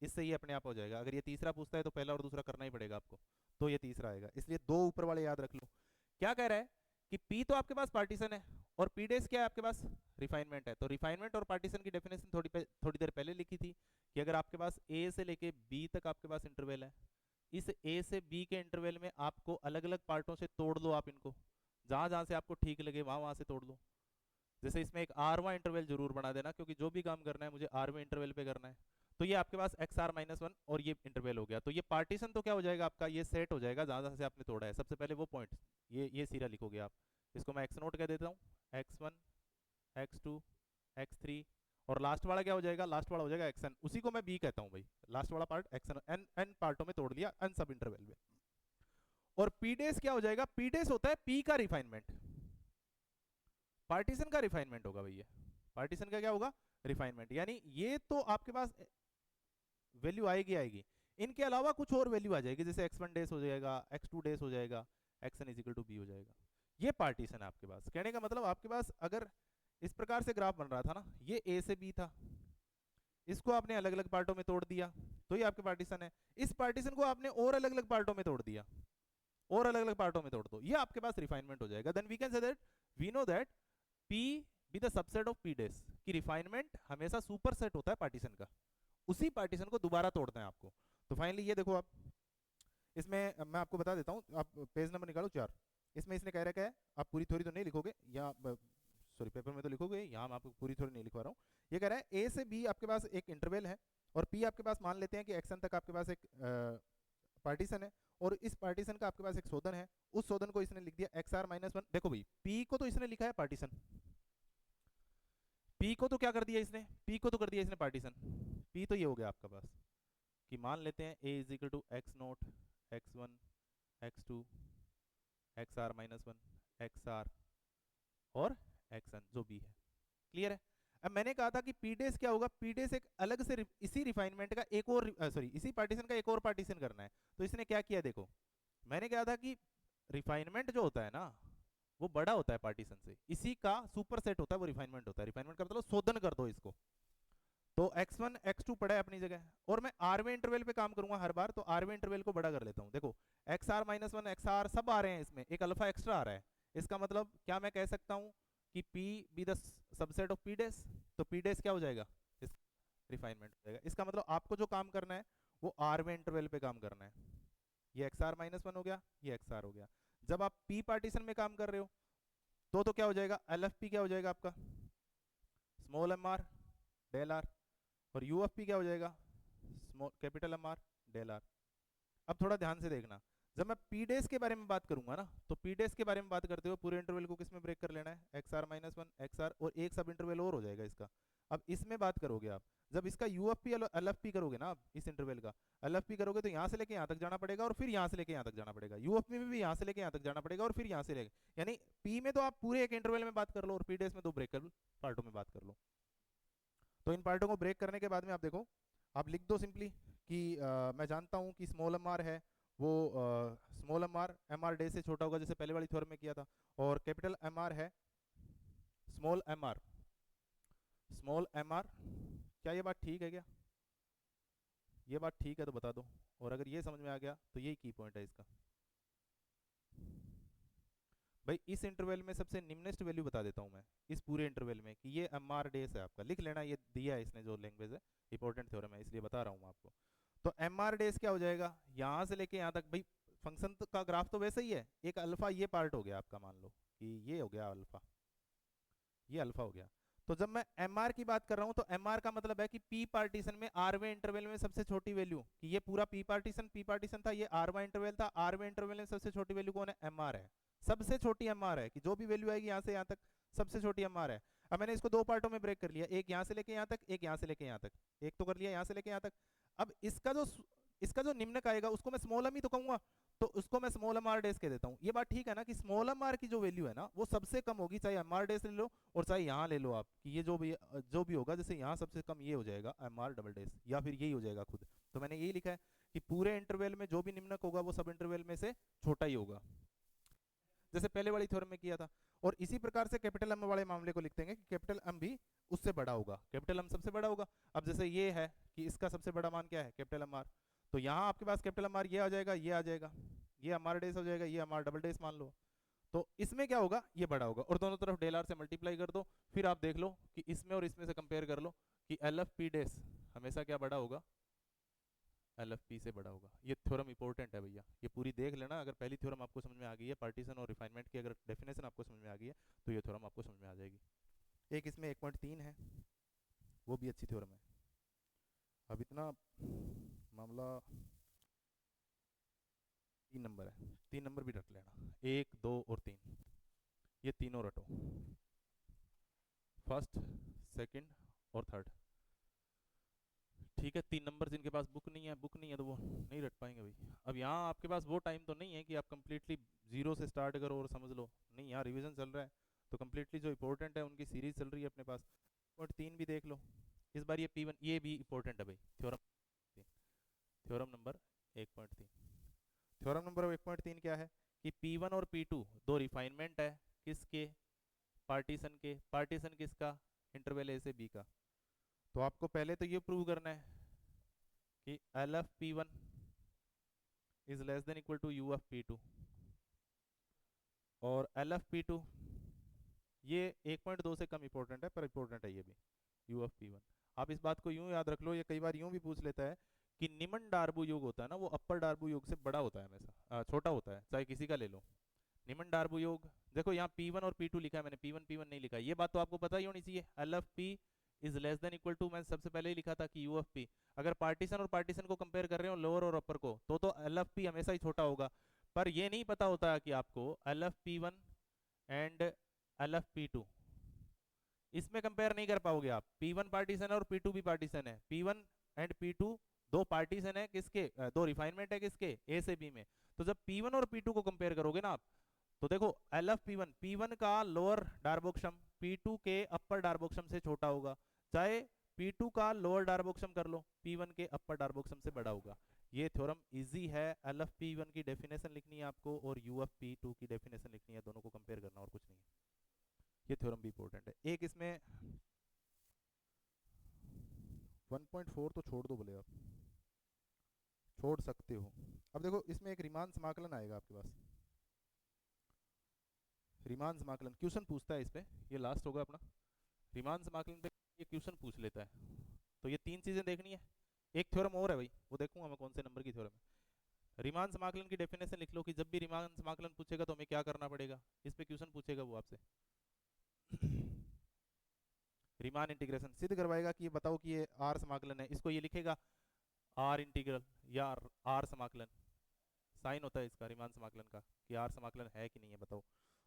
इससे ये अपने आप हो जाएगा। अगर ये तीसरा पूछता है तो पहला और दूसरा करना ही पड़ेगा आपको, तो ये तीसरा आएगा, इसलिए दो ऊपर वाले याद रख लो। क्या कह रहा है कि P तो आपके पास पार्टीशन है, और P डेस क्या है आपके पास? रिफाइनमेंट है। तो रिफाइनमेंट और पार्टीशन की डेफिनेशन थोड़ी देर पहले लिखी थी कि अगर आपके पास A से लेके B तक आपके पास इंटरवल है, इस A से B के इंटरवल में आपको अलग अलग पार्टों से तोड़ लो आप इनको, जहां जहां से आपको ठीक लगे वहां वहां से तोड़ लो। जैसे इसमें एक आरवां इंटरवल जरूर बना देना, क्योंकि जो भी काम करना है मुझे आरवें इंटरवल पे करना है। तो ये आपके पास एक्स आर माइनस 1 और ये इंटरवल हो गया, तो ये पार्टीशन तो क्या हो जाएगा आपका? ये सेट हो जाएगा जहां जहां से आपने तोड़ा है। सबसे पहले वो पॉइंट, ये सिरा लिखोगे आप, इसको मैं एक्स नोट कह देता हूँ, x1 x2 x3, और लास्ट वाला क्या हो जाएगा? लास्ट वाला हो जाएगा xn, उसी को मैं b कहता हूँ भाई, लास्ट वाला पार्ट xn, n पार्टों में तोड़ लिया, n सब इंटरवल में। और पी डेस क्या हो जाएगा, पी डेस होता है पी का रिफाइनमेंट, पार्टीशन का रिफाइनमेंट होगा भैया, पार्टीशन का क्या होगा, रिफाइनमेंट। यानी ये तो आपके पास वैल्यू आएगी आएगी, इनके अलावा कुछ और वैल्यू आ जाएगी, जैसे x1 डेस हो जाएगा, x2 डेस हो जाएगा, xn is equal to b हो जाएगा। ये पार्टीशन है आपके पास। कहने का मतलब आपके पास अगर इस प्रकार से ग्राफ बन रहा था ना, ये ए से बी था, इसको आपने अलग अलग पार्टों में तोड़ दिया तो ये आपके पार्टीशन है। इस पार्टीशन को आपने और अलग अलग पार्टों में तोड़ दिया, और अलग अलग पार्टों में तोड़ दो, ये आपके पास रिफाइनमेंट हो जाएगा। Then we can say that we know that P b the subset of P dash, कि रिफाइनमेंट हमेशा सुपर सेट होता है पार्टीशन का, उसी पार्टीशन को दोबारा तोड़ना है आपको। तो फाइनली ये देखो आप, इसमें मैं आपको बता देता हूँ, आप पेज नंबर निकालो 4, इसमें इसने कह रखा है, आप पूरी थ्योरी तो नहीं लिखोगे, या सॉरी पेपर में तो लिखोगे, यहाँ मैं आपको पूरी थ्योरी नहीं लिखवा रहा हूँ। ये कह रहा है ए से बी आपके पास एक इंटरवल है, और पी आपके पास मान लेते हैं कि एक्सन तक आपके पास एक पार्टीशन है, और इस पार्टीशन का आपके पास एक शोधन है, उस शोधन को इसने लिख दिया एक्स आर माइनस वन। देखो भाई पी को तो इसने लिखा है पार्टीशन, पी को तो क्या कर दिया इसने, पी को तो कर दिया इसने पार्टीशन, पी तो ये हो गया आपका पास कि मान लेते हैं A is equal to X naught X one X two X are minus one x are और एक्स एन जो बी है। क्लियर है। अब मैंने कहा था कि पी डेस क्या होगा, पी डेस एक अलग से इसी रिफाइनमेंट का एक और सॉरी इसी पार्टीशन का एक और पार्टीशन करना है। तो इसने क्या किया, देखो मैंने कहा था कि रिफाइनमेंट जो होता है ना वो बड़ा होता है पार्टीशन से, इसी का सुपर सेट होता है वो रिफाइनमेंट होता है। रिफाइनमेंट का मतलब शोधन कर दो इसको। तो x1 x2 पड़ा है अपनी जगह, और मैं आरवे इंटरवल पे काम करूंगा हर बार, तो आरवे इंटरवल को बड़ा कर लेता हूं। देखो x are minus one x r सब आ रहे हैं, इसमें एक अल्फा एक्स्ट्रा आ रहा है, इसका मतलब क्या मैं कह सकता हूं कि P b the subset of P डेस, तो P डेस क्या हो जाएगा, इस रिफाइनमेंट हो जाएगा। इसका मतलब आपको जो काम करना है वो आरवे इंटरवल पे काम करना है। ये एक्स आर माइनस वन हो गया, ये एक्स आर हो गया। जब आप P पार्टीशन में काम कर रहे हो तो क्या हो जाएगा, एल एफ पी क्या हो जाएगा आपका, small M R del r, और यू एफ पी क्या हो जाएगा, small capital m are del are. अब थोड़ा ध्यान से देखना, जब मैं पी डेस के बारे में बात करूंगा ना, तो पी डेस के बारे में बात करते हुए पूरे इंटरवल को किस में ब्रेक कर लेना है, x are minus one x are, और एक सब इंटरवल और हो जाएगा इसका। अब इसमें बात करोगे आप, जब इसका U F p l F P करोगे ना, आप इस इंटरवल का एल एफ पी करोगे तो यहाँ से लेके यहाँ तक जाना पड़ेगा, और फिर यहाँ से लेके यहाँ तक जाना पड़ेगा, यू एफ पी में भी यहाँ से लेके यहाँ तक जाना पड़ेगा, और फिर यहाँ से लेके, यानी पी में तो आप पूरे एक इंटरवल में बात कर लो, और पी डेस में दो ब्रेक पार्टों में बात कर लो। तो इन पार्टों को ब्रेक करने के बाद में आप देखो, आप लिख दो सिंपली कि मैं जानता हूं कि स्मॉल एम आर है वो स्मॉल एम आर डे से छोटा होगा, जैसे पहले वाली थ्योरम में किया था, और कैपिटल एम आर है small M r, small M r. क्या ये बात ठीक है क्या, ये बात ठीक है तो बता दो, और अगर ये समझ में आ गया तो यही की पॉइंट है इसका। भाई इस इंटरवल में सबसे निम्नस्ट वैल्यू बता देता हूं मैं इस पूरे इंटरवल में कि ये एम आर डेस है आपका, लिख लेना, ये दिया है इसने जो लैंग्वेज है, इंपॉर्टेंट थ्योरम है इसलिए बता रहा हूं आपको। तो एम आर डेस क्या हो जाएगा, यहां से लेके यहां तक, भाई फंक्शन का ग्राफ तो वैसे ही है, एक अल्फा ये पार्ट हो गया आपका, मान लो कि ये हो गया अल्फा, ये अल्फा हो गया। तो जब मैं एम आर की बात कर रहा हूं तो एम आर का मतलब है कि पी पार्टीशन में आरवे इंटरवल में सबसे छोटी वैल्यू, कि ये पूरा पी पार्टीशन था, ये आरवा इंटरवल था, आरवे इंटरवल में सबसे छोटी वैल्यू कौन है, एम आर है, सबसे छोटी एम आर है, कि जो भी वैल्यू आएगी यहाँ से यहाँ तक सबसे छोटी एम आर है। अब मैंने इसको दो पार्टों में ब्रेक कर लिया, एक यहाँ से लेके यहाँ तक, एक यहाँ से लेके यहाँ तक, एक तो कर लिया यहाँ से लेके यहाँ तक। अब इसका जो निम्नक आएगा उसको मैं स्मॉल एम ही तो कहूंगा, तो उसको मैं स्मॉल एम आर डेस कह देता हूँ। ये बात ठीक है ना कि स्मॉल एम आर की जो वैल्यू है ना वो सबसे कम होगी, चाहे एम आर डेस ले लो और चाहे यहाँ ले लो आप, कि ये जो भी होगा, जैसे यहाँ सबसे कम ये हो जाएगा एम आर डबल डेस, या फिर यही हो जाएगा खुद। तो मैंने यही लिखा है कि पूरे इंटरवल में जो भी निम्नक होगा वो सब इंटरवल में से छोटा ही होगा, जैसे पहले वाली थ्योरम में किया था। और इसी प्रकार से कैपिटल एम वाले मामले को लिखते हैं कि कैपिटल एम भी उससे बड़ा होगा, कैपिटल एम सबसे बड़ा होगा। अब जैसे ये है कि इसका सबसे बड़ा मान क्या है, कैपिटल एम आर, तो यहाँ आपके पास कैपिटल एम आर ये आ जाएगा, ये आ जाएगा, ये एम आर डेस हो जाएगा, ये एम आर डबल डेस मान लो। तो इसमें क्या होगा, ये बड़ा होगा, और दोनों तरफ डेल आर से मल्टीप्लाई कर दो, फिर आप देख लो कि इसमें और इसमें से कंपेयर कर लो कि एल एफ पी डेस हमेशा क्या बड़ा होगा, एल एफ पी से बड़ा होगा। ये थ्योरम इंपॉर्टेंट है भैया, ये पूरी देख लेना। अगर पहली थ्योरम आपको समझ में आ गई है, पार्टीशन और रिफाइनमेंट की अगर डेफिनेशन आपको समझ में आ गई है, तो ये थ्योरम आपको समझ में आ जाएगी। एक इसमें 1.3 है, वो भी अच्छी थ्योरम है। अब इतना मामला 3 नंबर है, 3 नंबर भी रट लेना, 1 2 और 3, ये तीनों रटो, फर्स्ट सेकंड और थर्ड, ठीक है, 3 नंबर जिनके पास बुक नहीं है तो वो नहीं रट पाएंगे भाई। अब यहाँ आपके पास वो टाइम तो नहीं है कि आप कंप्लीटली जीरो से स्टार्ट करो और समझ लो, नहीं, यहाँ रिवीजन चल रहा है, तो कंप्लीटली जो इंपॉर्टेंट है उनकी सीरीज चल रही है अपने पास। और 3 भी देख लो इस बार, ये P1 ये भी इंपॉर्टेंट है भाई, theorem 3, theorem number 1.3। Theorem number 1.3 क्या है कि P1 और P2 दो रिफाइनमेंट है किसके, पार्टीशन के। पार्टीशन किसका, इंटरवल ए से बी का। तो आपको पहले तो ये प्रूव करना है कि L F p one is less than equal to U F p two, और एल एफ पी टू ये 1.2 से कम इंपॉर्टेंट है पर इंपॉर्टेंट है ये भी, यू एफ पी वन। आप इस बात को यूं याद रख लो, ये कई बार यूं भी पूछ लेता है कि निम्न डार्बू योग होता है ना, वो अपर डार्बू योग से बड़ा होता है हमेशा, छोटा होता है, चाहे किसी का ले लो। निम्न डार्बू योग, देखो यहाँ P1 और P2 लिखा है मैंने, P1 नहीं लिखा है, ये बात तो आपको पता ही होनी चाहिए। L F P is less than equal to, मैंने सबसे पहले ही लिखा था कि यू एफ पी। अगर पार्टीशन और पार्टीशन को कंपेयर कर रहे हो, लोअर और अपर को, तो एल एफ पी हमेशा ही छोटा होगा। पर ये नहीं पता होता कि आपको l F p one and l F p two इसमें कंपेयर नहीं कर पाओगे आप। P1 पार्टीशन है और P2 भी पार्टीशन है, P1 एंड P2 दो पार्टीशन है किसके, दो रिफाइनमेंट है किसके, ए से बी में। तो जब P1 और P2 को कंपेयर करोगे ना आप, तो देखो एल एफ P1 का लोअर डार्बोक्षम P2 के अपर डार्बोक्षम से छोटा होगा, चाहे P2 का लोअर डार्बोक्षम कर लो, P1 के अपर डार्बोक्षम से बड़ा होगा। ये थ्योरम इजी है। एल एफ P1 की डेफिनेशन लिखनी है आपको और यू एफ P2 की डेफिनेशन लिखनी है, दोनों को कंपेयर करना और कुछ नहीं है। ये थ्योरम भी इंपॉर्टेंट है। एक इसमें 1.4 तो छोड़ दो बोले, आप छोड़ सकते हो। अब देखो इसमें एक रीमान समाकलन आएगा आपके पास, रीमान समाकलन क्वेश्चन पूछता है इस पे, ये लास्ट होगा अपना। रीमान समाकलन पे ये क्वेश्चन पूछ लेता है, तो ये 3 चीजें देखनी है। एक थ्योरम और है भाई, वो देखूंगा मैं कौन से नंबर की थ्योरम है। रीमान समाकलन की डेफिनेशन लिख लो कि जब भी रीमान समाकलन पूछेगा तो हमें क्या करना पड़ेगा, इस पे क्वेश्चन पूछेगा वो आपसे। रीमान इंटीग्रेशन सिद्ध करवाएगा कि ये बताओ कि ये आर समाकलन है, इसको ये लिखेगा आर इंटीग्रल या आर समाकलन, साइन होता है इसका रीमान समाकलन का कि आर समाकलन है कि नहीं है बताओ।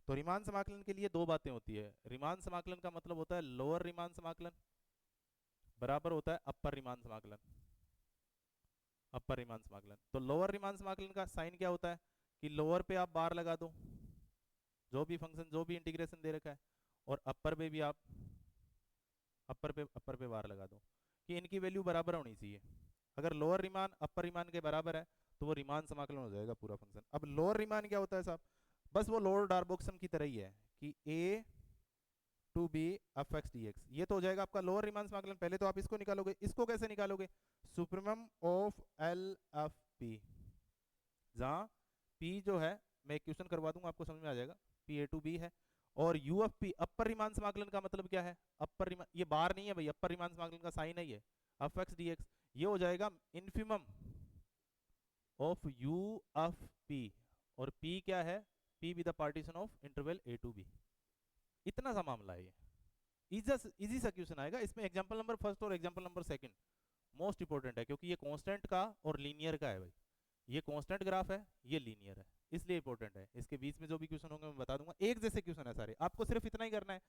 तो रीमान समाकलन के लिए दो बातें होती है। रीमान समाकलन का मतलब होता है लोअर रीमान समाकलन बराबर होता है अपर रीमान समाकलन, अपर रीमान समाकलन। तो लोअर रीमान समाकलन का साइन क्या होता है कि लोअर पे आप बार लगा दो जो भी फंक्शन जो भी इंटीग्रेशन दे रखा है, और अपर पे भी आप अपर पे बार लगा दो कि इनकी वैल्यू बराबर होनी चाहिए। अगर लोअर रीमान अपर रीमान के बराबर है तो वो रीमान समाकलन हो जाएगा पूरा फंक्शन। अब लोअर रीमान क्या होता है साहब, बस वो लोअर डार्बोक्सम की तरह ही है कि a to b f x d x, ये तो हो जाएगा आपका लोअर रीमान समाकलन। पहले तो आप इसको निकालोगे, इसको कैसे निकालोगे, supremum of L F P, जहां p जो है मैं क्वेश्चन करवा दूंगा आपको समझ में आ जाएगा, p a टू b है, और यू एफ पी अपर रीमान समाकलन का मतलब क्या है, अपर रीमान ये बार नहीं है भाई, अपर रीमान समाकलन का साइन है ये एफ एक्स डी एक्स, ये हो जाएगा infimum of u F p, और p क्या है, p with the partition of interval a to b। इतना सा मामला है ये, इजी सा क्वेश्चन आएगा इसमें। एग्जांपल नंबर फर्स्ट और example number second most important है, क्योंकि ये कांस्टेंट का और लीनियर का है भाई, ये कांस्टेंट ग्राफ है ये लीनियर है, इसलिए इंपॉर्टेंट है। इसके बीच में जो भी क्वेश्चन होंगे मैं बता दूंगा, एक जैसे क्वेश्चन है सारे, आपको सिर्फ इतना ही करना है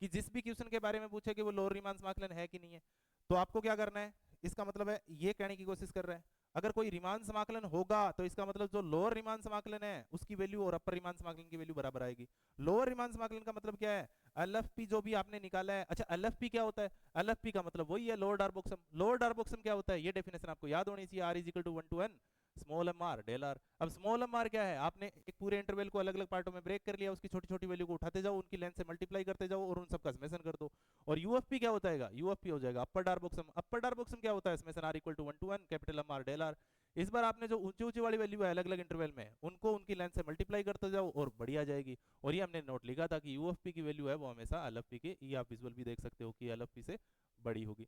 कि जिस भी क्वेश्चन के बारे में पूछे कि वो लोअर रीमान समाकलन है कि नहीं है, तो आपको क्या करना है, इसका मतलब है ये कहने की कोशिश कर रहा है अगर कोई रीमान समाकलन होगा तो इसका मतलब जो लोअर रीमान समाकलन है उसकी वैल्यू और अपर रीमान समाकलन की वैल्यू बराबर आएगी। लोअर रीमान समाकलन का मतलब क्या है, एलएफपी जो भी आपने निकाला है। अच्छा एलएफपी क्या होता है, एलएफपी का मतलब वही है लोअर डार्बोक्सम। लोअर डार्बोक्सम क्या होता है, ये डेफिनेशन आपको याद होनी चाहिए, r is equal to 1 to n small M R del are. अब स्मॉल एम आर क्या है, आपने एक पूरे इंटरवल को अलग अलग पार्टों में ब्रेक कर लिया, उसकी छोटी छोटी वैल्यू को उठाते जाओ, उनकी लेंथ से मल्टीप्लाई करते जाओ और उन सबका समेशन कर दो। और यूएफपी क्या होता है, यूएफपी हो जाएगा अपर डार्बोक्सम। अपर डार्बोक्सम क्या होता है, summation are equal to 1 to n capital m are del r. इस बार आपने जो ऊंची ऊंची वाली वैल्यू है अलग अलग इंटरवल में, उनको उनकी लेंथ से मल्टीप्लाई करते जाओ और बड़ी आ जाएगी। और ये हमने नोट लिखा था कि यूएफपी की वैल्यू है वो हमेशा एलएफपी के, ये आप विजुअल भी देख सकते हो कि एलएफपी से बड़ी होगी।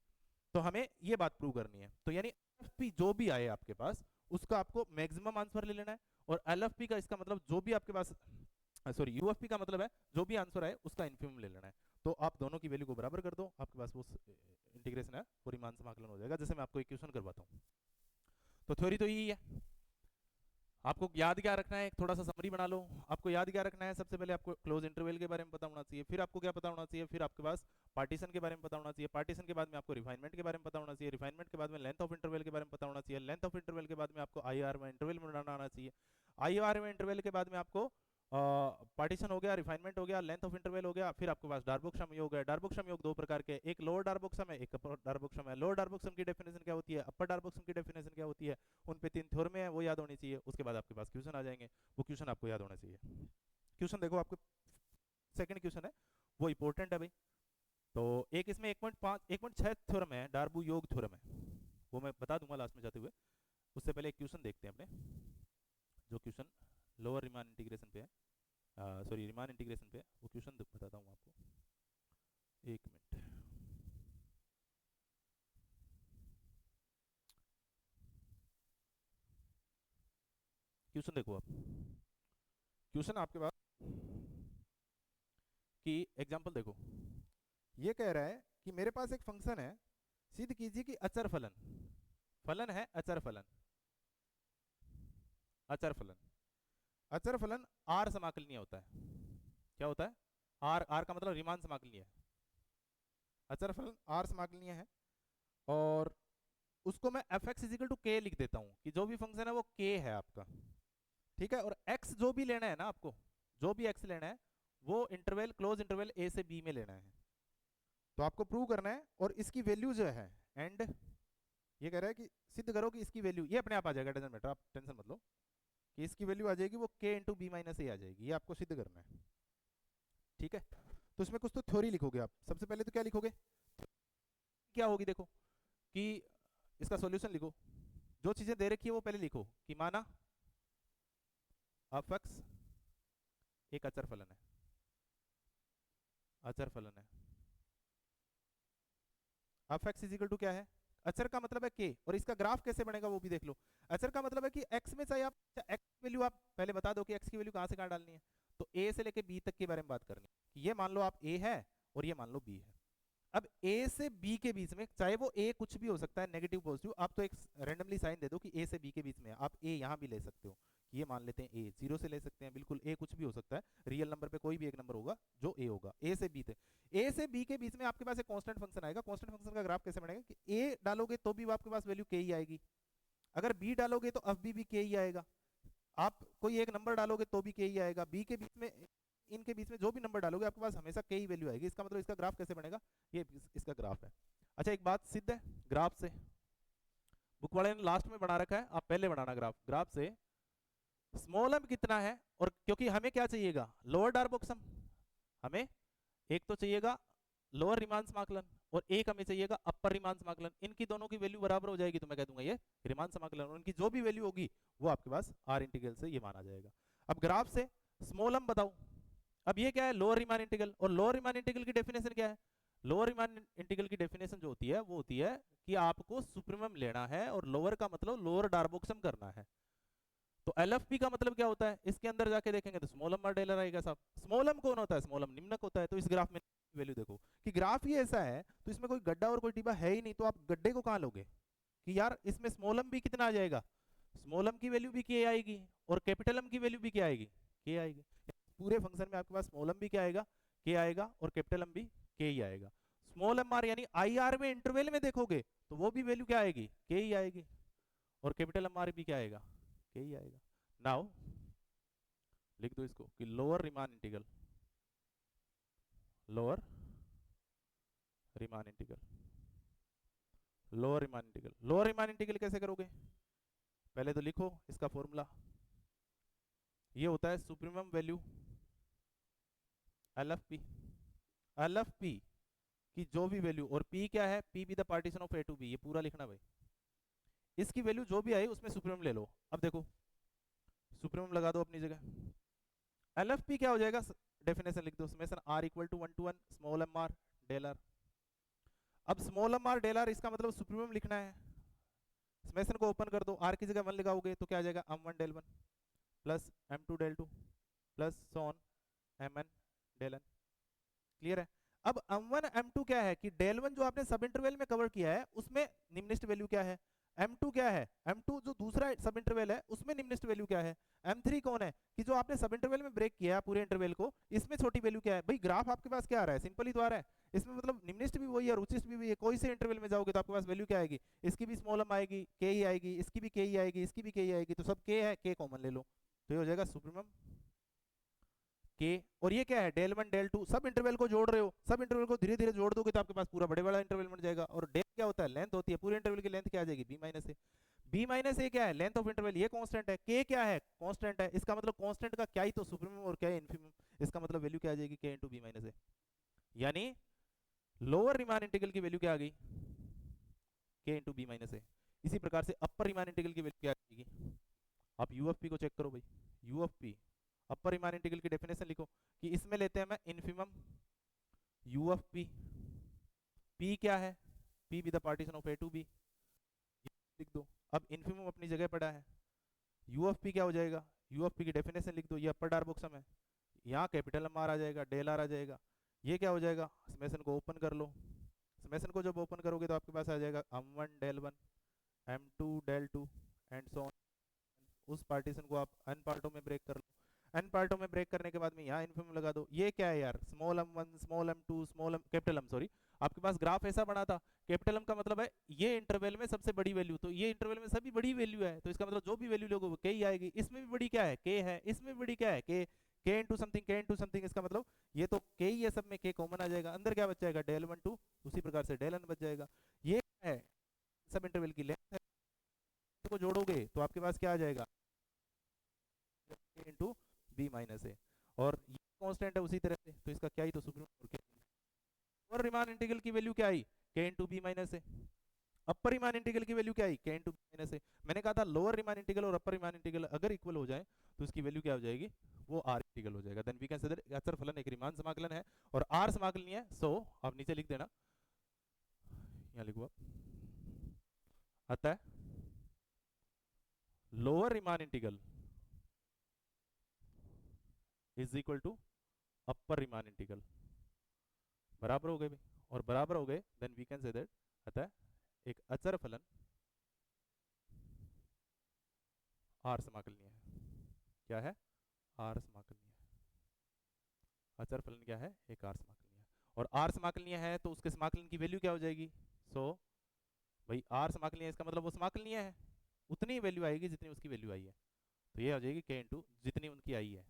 तो हमें ये बात प्रूव करनी है। तो यानी एलएफपी जो भी आए आपके पास उसका आपको मैक्सिमम आंसर ले लेना है, और एलएफपी का इसका मतलब जो भी आपके पास, सॉरी यूएफपी का मतलब है जो भी आंसर आए उसका इन्फिमम ले लेना है। तो आप दोनों की वैल्यू को बराबर कर दो, आपके पास वो इंटीग्रेशन है वो रीमान समाकलन हो जाएगा। जैसे मैं आपको एक क्वेश्चन करवाता हूँ, तो थ्योरी तो यही है। आपको याद क्या रखना है, एक थोड़ा सा समरी बना लो। आपको याद क्या रखना है, सबसे पहले आपको क्लोज इंटरवल के बारे में पता होना चाहिए, फिर आपको क्या पता होना चाहिए, फिर आपके पास पार्टीशन के बारे में पता होना चाहिए, पार्टीशन के बाद में आपको रिफाइनमेंट के बारे में पता होना चाहिए, रिफाइनमेंट के बाद में लेंथ ऑफ इंटरवल के बारे में पता होना चाहिए, लेंथ ऑफ इंटरवल के बाद में आपको आईआर में इंटरवल बनाना आना चाहिए, आईआर में इंटरवल के बाद में आपको पार्टीशन हो गया, रिफाइनमेंट हो गया, लेंथ ऑफ इंटरवल हो गया, फिर आपके पास डार्बुक संयोग है। डार्बुक संयोग दो प्रकार के, एक लोअर डार्बुक सम है, एक अपर डार्बुक सम है। लोअर डार्बुक सम की डेफिनेशन क्या होती है, अपर डार्बुक सम की डेफिनेशन क्या होती है, उन पे 3 थ्योरम है, वो याद होनी चाहिए। उसके बाद आपके पास क्वेश्चन आ जाएंगे, वो क्वेश्चन आपको याद होना चाहिए। क्वेश्चन देखो, आपको सेकंड क्वेश्चन है वो इंपॉर्टेंट है भाई। तो एक इसमें 1.6 थ्योरम है, डार्बू योग थ्योरम है, वो मैं बता दूंगा लास्ट में जाते हुए। उससे पहले एक क्वेश्चन देखते हैं अपने, जो क्वेश्चन लोअर रीमान इंटीग्रेशन पे है, सॉरी रीमान इंटीग्रेशन पे है, वो क्वेश्चन बताता हूँ आपको, एक मिनट। क्वेश्चन देखो आप, क्वेश्चन आपके पास कि एग्जांपल देखो, ये कह रहा है कि मेरे पास एक फंक्शन है, सिद्ध कीजिए कि अचर फलन, फलन है अचर फलन, अचर फलन, अचर फलन आर समाकलनीय होता है। क्या होता है, आर, आर का मतलब रीमान समाकलनीय है, अचर फलन आर समाकलनीय है। और उसको मैं एफ एक्स इजिकल टू के लिख देता हूं, कि जो भी फंक्शन है वो के है आपका, ठीक है। और एक्स जो भी लेना है ना आपको, जो भी एक्स लेना है वो इंटरवल, क्लोज इंटरवल ए से बी में लेना है। तो आपको प्रूव करना है, और इसकी वैल्यू जो है, एंड ये कह रहा है कि सिद्ध करो कि इसकी वैल्यू, ये अपने आप आ जाएगा, डजंट मैटर, आप टेंशन मत लो, कि इसकी वैल्यू आ जाएगी वो के इंटू बी माइनस ए आ जाएगी, ये आपको सिद्ध करना है, ठीक है। तो इसमें कुछ तो थ्योरी लिखोगे आप, सबसे पहले तो क्या लिखोगे, क्या होगी देखो, कि इसका सॉल्यूशन लिखो, जो चीजें दे रखी है वो पहले लिखो, कि माना एफ एक्स एक अचर फलन है, अचर फलन है, f x is equal to क्या है, अचर का मतलब है के, और इसका ग्राफ कैसे बनेगा वो भी देख लो। अचर का मतलब है कि एक्स में चाहे आप एक्स की वैल्यू आप पहले बता दो कि एक्स की वैल्यू कहां से कहां डालनी है, तो ए से लेके बी तक के बारे में बात करनी है, कि ये मान लो आप ए है और ये मान लो बी है। अब ए से बी के बीच में, चाहे वो ए कुछ भी हो सकता है, नेगेटिव पॉजिटिव, आप तो एक रैंडमली साइन दे दो कि ए से बी के बीच में, आप ए यहां भी ले सकते हो, कि ये मान लेते हैं ए, जीरो से ले सकते हैं, बिल्कुल ए कुछ भी हो सकता है, रियल नंबर पे कोई भी एक नंबर होगा जो ए होगा, ए से बी थे, ए से बी के बीच में आपके पास एक कांस्टेंट फंक्शन आएगा। कांस्टेंट फंक्शन का ग्राफ कैसे बनेगा, कि ए डालोगे तो भी आपके पास वैल्यू के ही आएगी, अगर बी डालोगे तो अब भी के ही आएगा, आप कोई एक नंबर डालोगे तो भी के ही आएगा, बी के बीच में, इनके बीच में जो भी नंबर डालोगे आपके पास हमेशा के ही वैल्यू आएगी। इसका मतलब इसका ग्राफ कैसे बनेगा, ये इसका ग्राफ है। अच्छा एक बात सिद्ध है ग्राफ से, बुक वाले ने लास्ट में बना रखा है, आप पहले बनाना ग्राफ, ग्राफ से स्मॉल एम कितना है, और क्योंकि हमें क्या चाहिएगा, लोअर डार्बुक सम, हमें एक तो चाहिएगा लोअर रीमान समाकलन, और एक हमें चाहिएगा अपर रीमान समाकलन, इनकी दोनों की वैल्यू बराबर हो जाएगी तो मैं कह दूंगा ये रीमान समाकलन, और उनकी जो भी वैल्यू होगी वो आपके पास आर इंटीग्रल से ये माना जाएगा। अब ग्राफ से स्मॉल एम बताओ, अब ये क्या है, लोअर रीमान इंटीग्रल, और लोअर रीमान इंटीग्रल की डेफिनेशन क्या है, लोअर रीमान इंटीग्रल की डेफिनेशन जो होती है वो होती है कि आपको सुप्रीमम लेना है, और लोअर का मतलब लोअर डार्बुक सम करना है। तो एलएफपी का मतलब क्या होता है, इसके अंदर जाके देखेंगे तो स्मॉल एम टेलर आएगा साहब। स्मॉल एम कौन होता है, स्मॉल एम निम्नक होता है। तो इस ग्राफ में वैल्यू देखो कि ग्राफ ही ऐसा है, तो इसमें कोई गड्ढा और कोई टिब्बा है ही नहीं, तो आप गड्ढे को कहां लोगे, कि यार इसमें स्मॉल एम भी कितना आ जाएगा, स्मॉल एम की वैल्यू भी के आएगी, और कैपिटल एम की वैल्यू भी क्या आएगी, के आएगी। पूरे फंक्शन में आपके पास स्मॉल एम भी क्या आएगा, के आएगा, और कैपिटल एम भी के ही आएगा। स्मॉल एम आर यानी आई आर में इंटरवल में देखोगे तो वो भी वैल्यू क्या आएगी, के ही आएगी, और कैपिटल एम आर भी क्या आएगा, के ही आएगा। नाउ लिख दो इसको कि lower Riemann integral, lower Riemann integral, lower Riemann integral, lower Riemann integral कैसे करोगे, पहले तो लिखो इसका फॉर्मूला, ये होता है supremum value l F p, l F p की जो भी वैल्यू, और पी क्या है, p b the partition of a to b, ये पूरा लिखना भाई, इसकी वैल्यू जो भी आई उसमें सुप्रीमम ले लो। अब देखो सुप्रीमम लगा दो अपनी जगह, एल एफ पी क्या हो जाएगा, डेफिनेशन लिख दो, summation are equal to 1 to 1 small M R del are. अब small M R del are इसका मतलब सुप्रीमम लिखना है, समेशन को ओपन कर दो, आर की जगह 1 लगाओगे तो क्या आ जाएगा, m1 del 1 plus m2 del 2 plus so on mn del n। Clear है। अब m1 m2 क्या है, कि डेल 1 जो आपने सब इंटरवल में कवर किया है उसमें निम्नलिखित वैल्यू क्या है, M2 क्या है, M2 जो दूसरा सब इंटरवल है उसमें निम्नलिखित वैल्यू क्या है, M3 कौन है कि जो आपने सब इंटरवल में ब्रेक किया पूरे इंटरवल को, इसमें छोटी वैल्यू क्या है। भाई ग्राफ आपके पास क्या आ रहा है, सिंपल ही तो आ रहा है, इसमें मतलब निम्नलिखित भी वही है और उच्चिष्ट भी वही है, कोई से इंटरवल में जाओगे तो आपके पास वैल्यू क्या आएगी, इसकी भी स्मॉल m आएगी, के ही आएगी, इसकी भी के ही आएगी, इसकी भी के ही आएगी, तो सब के है, के कॉमन ले लो, तो ये हो जाएगा सुप्रीमम के। और ये क्या है, डेल वन डेल टू, सब इंटरवल को जोड़ रहे हो, सब इंटरवल को धीरे धीरे जोड़ दोगे तो आपके पास पूरा बड़े वाला इंटरवल बन जाएगा। और डेल क्या होता है, लेंथ होती है, पूरे इंटरवल की लेंथ क्या आ जाएगी, बी माइनस ए। बी माइनस ए क्या है, लेंथ ऑफ इंटरवल, ये कांस्टेंट है, के क्या है, कांस्टेंट है, इसका मतलब कांस्टेंट का क्या ही तो सुप्रीमम और क्या है इन्फिमम, इसका मतलब वैल्यू क्या आ जाएगी, के इंटू बी माइनस ए। यानी लोअर रीमान इंटीग्रल की वैल्यू क्या आ गई, के इंटू बी माइनस ए। इसी प्रकार से अपर रीमान इंटीग्रल की वैल्यू क्या आ जाएगी, आप यूएफपी को चेक करो भाई, यूएफपी अपर रीमान इंटीग्रल की डेफिनेशन लिखो कि इसमें लेते हैं मैं इन्फिमम यूएफपी, पी क्या है, p with the partition of a to b, लिख दो। अब इन्फिमम अपनी जगह पड़ा है, यूएफपी क्या हो जाएगा, यूएफपी की डेफिनेशन लिख दो, ये अपर डायबॉक्सम है, यहाँ कैपिटल एम आर आ जाएगा, डेल आर आ जाएगा, ये क्या हो जाएगा, समेशन को ओपन कर लो, समेशन को जब ओपन करोगे तो आपके पास आ जाएगा m1 del one, m2 del two and so on. उस पार्टीशन को आप n पार्टों में ब्रेक कर लो, n पार्टों में ब्रेक करने के बाद में यहाँ इन्फिमम लगा दो। ये क्या है यार, small m1 small m2 small m capital m, sorry आपके पास ग्राफ ऐसा बना था, कैपिटल M का मतलब है ये इंटरवल में सबसे बड़ी वैल्यू, तो ये इंटरवल में सभी बड़ी वैल्यू है, तो इसका मतलब जो भी वैल्यू लोगे वो के ही आएगी। इसमें भी बड़ी क्या है, के है, इसमें भी बड़ी क्या है, के इंटू समथिंग, के इंटू समथिंग, इसका मतलब ये तो के ही है, सब में के कॉमन आ जाएगा, अंदर क्या बच जाएगा, डेल वन टू, उसी प्रकार से डेल एन बच जाएगा। ये है सब इंटरवल की लेंथ है, को जोड़ोगे तो आपके पास क्या आ जाएगा, इंटू बी माइनस ए, और ये कांस्टेंट है उसी तरह से, तो इसका क्या ही तो सुप्रीमम और रीमान इंटीग्रल की वैल्यू क्या आई, के इंटू बी माइनस ए। अपर रीमान इंटीग्रल की वैल्यू क्या आई, के इंटू बी माइनस ए। मैंने कहा था लोअर रीमान इंटीग्रल और अपर रीमान इंटीग्रल अगर इक्वल हो जाए तो इसकी वैल्यू क्या हो जाएगी, वो आर इंटीग्रल हो जाएगा, then we can say that अचर फलन एक रीमान समाकलन है और आर समाकलनीय है। सो आप नीचे लिख देना, यहाँ लिखो आप, अतः lower Riemann integral is equal to upper Riemann integral, बराबर हो गए भाई, और बराबर हो गए then we can say that अतः एक अचर फलन आर समाकलनीय है। क्या है, आर समाकलनीय है, अचर फलन क्या है, एक आर समाकलनीय है, और आर समाकलनीय है तो उसके समाकलन की वैल्यू क्या हो जाएगी, सो भाई आर समाकलनीय है इसका मतलब वो समाकलनीय है, उतनी वैल्यू आएगी जितनी उसकी वैल्यू आई है, तो ये हो जाएगी के इंटू जितनी उनकी आई है।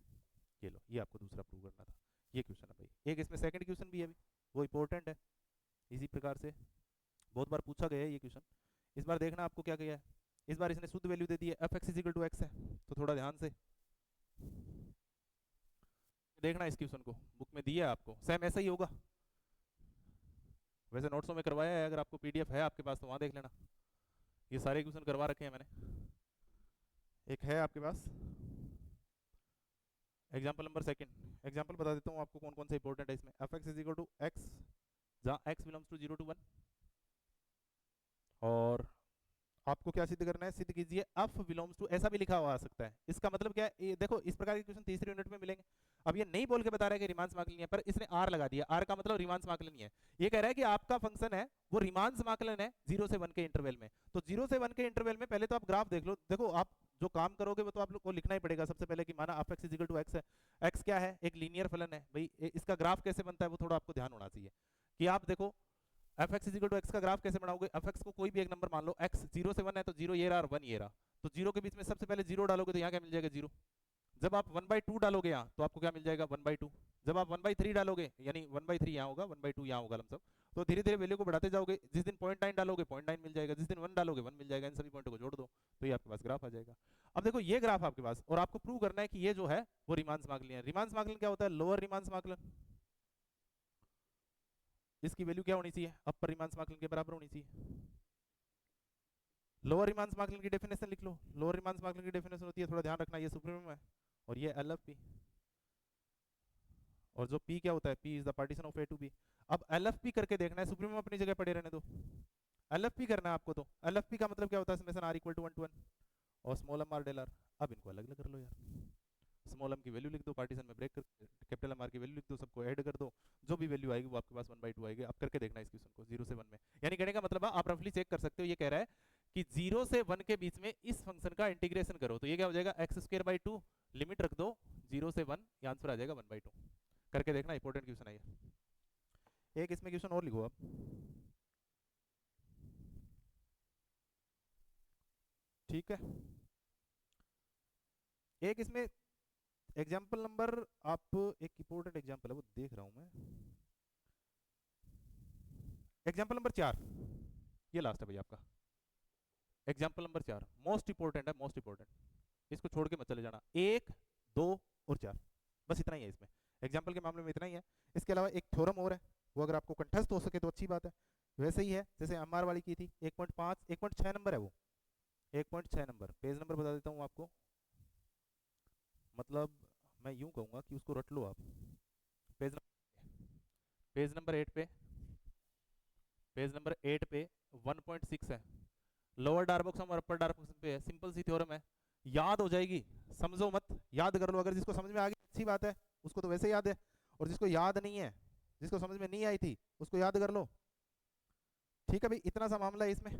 ये लो, ये आपको दूसरा प्रूव करना था, ये क्वेश्चन है भाई। एक इसमें सेकंड क्वेश्चन भी है अभी, वो इंपॉर्टेंट है, इसी प्रकार से बहुत बार पूछा गया है ये क्वेश्चन। इस बार देखना आपको क्या किया है, इस बार इसने शुद्ध वैल्यू दे दी है, f x is equal to x है, तो थोड़ा ध्यान से देखना इस क्वेश्चन को, बुक में दिया है आपको, सेम ऐसा ही होगा, वैसे नोट्सों में करवाया है, अगर आपको पीडीएफ है आपके पास तो वहाँ देख लेना, ये सारे क्वेश्चन करवा रखे हैं मैंने। एक है आपके पास एग्जाम्पल नंबर सेकंड, एग्जाम्पल बता देता हूँ आपको कौन कौन से इंपॉर्टेंट है इसमें। F x is equal to x जहाँ एक्स बिलोंग्स टू 0 to 1, और आपको क्या सिद्ध करना है, सिद्ध कीजिए एफ बिलोंग्स टू, ऐसा भी लिखा हुआ आ सकता है, इसका मतलब क्या है, ये देखो इस प्रकार के क्वेश्चन तीसरी यूनिट में मिलेंगे। अब ये नहीं बोल के बता रहा है कि रीमान समाकलन है, पर इसने आर लगा दिया, आर का मतलब रीमान समाकलन है, ये कह रहा है कि आपका फंक्शन है वो रीमान समाकलन है 0 से 1 के इंटरवल में। तो 0 से 1 के इंटरवल में पहले तो आप ग्राफ देख लो, देखो आप जो काम करोगे वो तो आप लोग को लिखना ही पड़ेगा सबसे पहले कि माना f x is equal to x है, एक्स क्या है, एक लीनियर फलन है भाई, इसका ग्राफ कैसे बनता है वो थोड़ा आपको ध्यान होना चाहिए कि आप देखो f x is equal to x का ग्राफ कैसे बनाओगे, एफ एक्स को कोई भी एक नंबर मान लो, एक्स 0 से 1 है तो 0 ये रहा और 1 ये रहा, तो 0 के बीच में सबसे पहले 0 डालोगे तो यहाँ क्या मिल जाएगा 0, जब आप 1/2 डालोगे यहाँ तो आपको क्या मिल जाएगा 1/2, जब आप 1/3 डालोगे यानी 1/3 यहाँ होगा 1/2 यहाँ होगा लमसम, तो धीरे धीरे वैल्यू को बढ़ाते जाओगे, जिस दिन 0.9 डालोगे 0.9 मिल जाएगा, जिस दिन 1 डालोगे 1 मिल जाएगा, इन सभी पॉइंटों को जोड़ दो तो ये आपके पास ग्राफ आ जाएगा। अब देखो ये ग्राफ आपके पास, और आपको प्रूव करना है कि ये जो है वो रीमान समाकलन है। रीमान समाकलन क्या होता है, लोअर रीमान समाकलन, इसकी वैल्यू क्या होनी चाहिए, अपर रीमान समाकलन के बराबर होनी चाहिए। लोअर रीमान समाकलन की डेफिनेशन लिख लो, लोअर रीमान समाकलन की डेफिनेशन होती है, थोड़ा ध्यान रखना, ये सुप्रीमम है और ये एल एफ पी, और जो P क्या होता है, P is the partition of A to B। अब LFP करके देखना है, सुप्रीमम अपनी जगह पड़े रहने दो, LFP करना है आपको, तो LFP का मतलब क्या होता है, summation R equal to 1 to 1 और small m r del r। अब इनको अलग अलग कर लो यार, स्मॉल m की वैल्यू लिख दो, पार्टीशन में ब्रेक कर कैपिटल M r की वैल्यू लिख दो, सबको ऐड कर दो, जो भी वैल्यू आएगी वो आपके पास 1/2 आएगी। अब करके देखना इस क्वेश्चन को 0 से 1 में, यानी कहने का मतलब है आप रफली चेक कर सकते हो, ये कह रहा है कि 0 से 1 के बीच में इस फंक्शन का इंटीग्रेशन करो, तो ये क्या हो जाएगा x²/2, लिमिट रख दो 0 से 1, ये आंसर आ जाएगा 1/2। करके देखना, इंपॉर्टेंट क्वेश्चन है ये। एक इसमें क्वेश्चन और लिखो आप, ठीक है। एक इसमें एग्जाम्पल नंबर, आप एक इंपॉर्टेंट एग्जाम्पल है वो देख रहा हूं मैं, एग्जाम्पल नंबर 4, ये लास्ट है भाई आपका। एग्जाम्पल नंबर 4 मोस्ट इंपॉर्टेंट है, मोस्ट इंपॉर्टेंट, इसको छोड़ के मत चले जाना। 1, 2 और 4, बस इतना ही है इसमें, एग्जाम्पल के मामले में इतना ही है। इसके अलावा एक थ्योरम और है, वो अगर आपको कंठस्थ हो सके तो अच्छी बात है। वैसे ही है जैसे एमआर वाली की थी, 1.5 1.6 नंबर है वो, 1.6 नंबर, पेज नंबर बता देता हूँ आपको, मतलब मैं यूं कहूँगा कि उसको रट लो आप। पेज नंबर 8 पे, पेज नंबर 8 पे 1.6 है, लोअर डार्बोक्स और अपर डार्बोक्स पे है, सिंपल सी थ्योरम है, याद हो जाएगी, समझो मत, याद कर लो। अगर जिसको समझ में आ गई अच्छी बात है, उसको तो वैसे याद है, और जिसको याद नहीं है, जिसको समझ में नहीं आई थी, उसको याद कर लो, ठीक है भाई। इतना सा मामला है इसमें,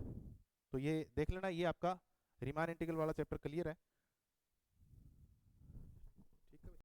तो ये देख लेना, ये आपका रीमान इंटीग्रल वाला चैप्टर क्लियर है।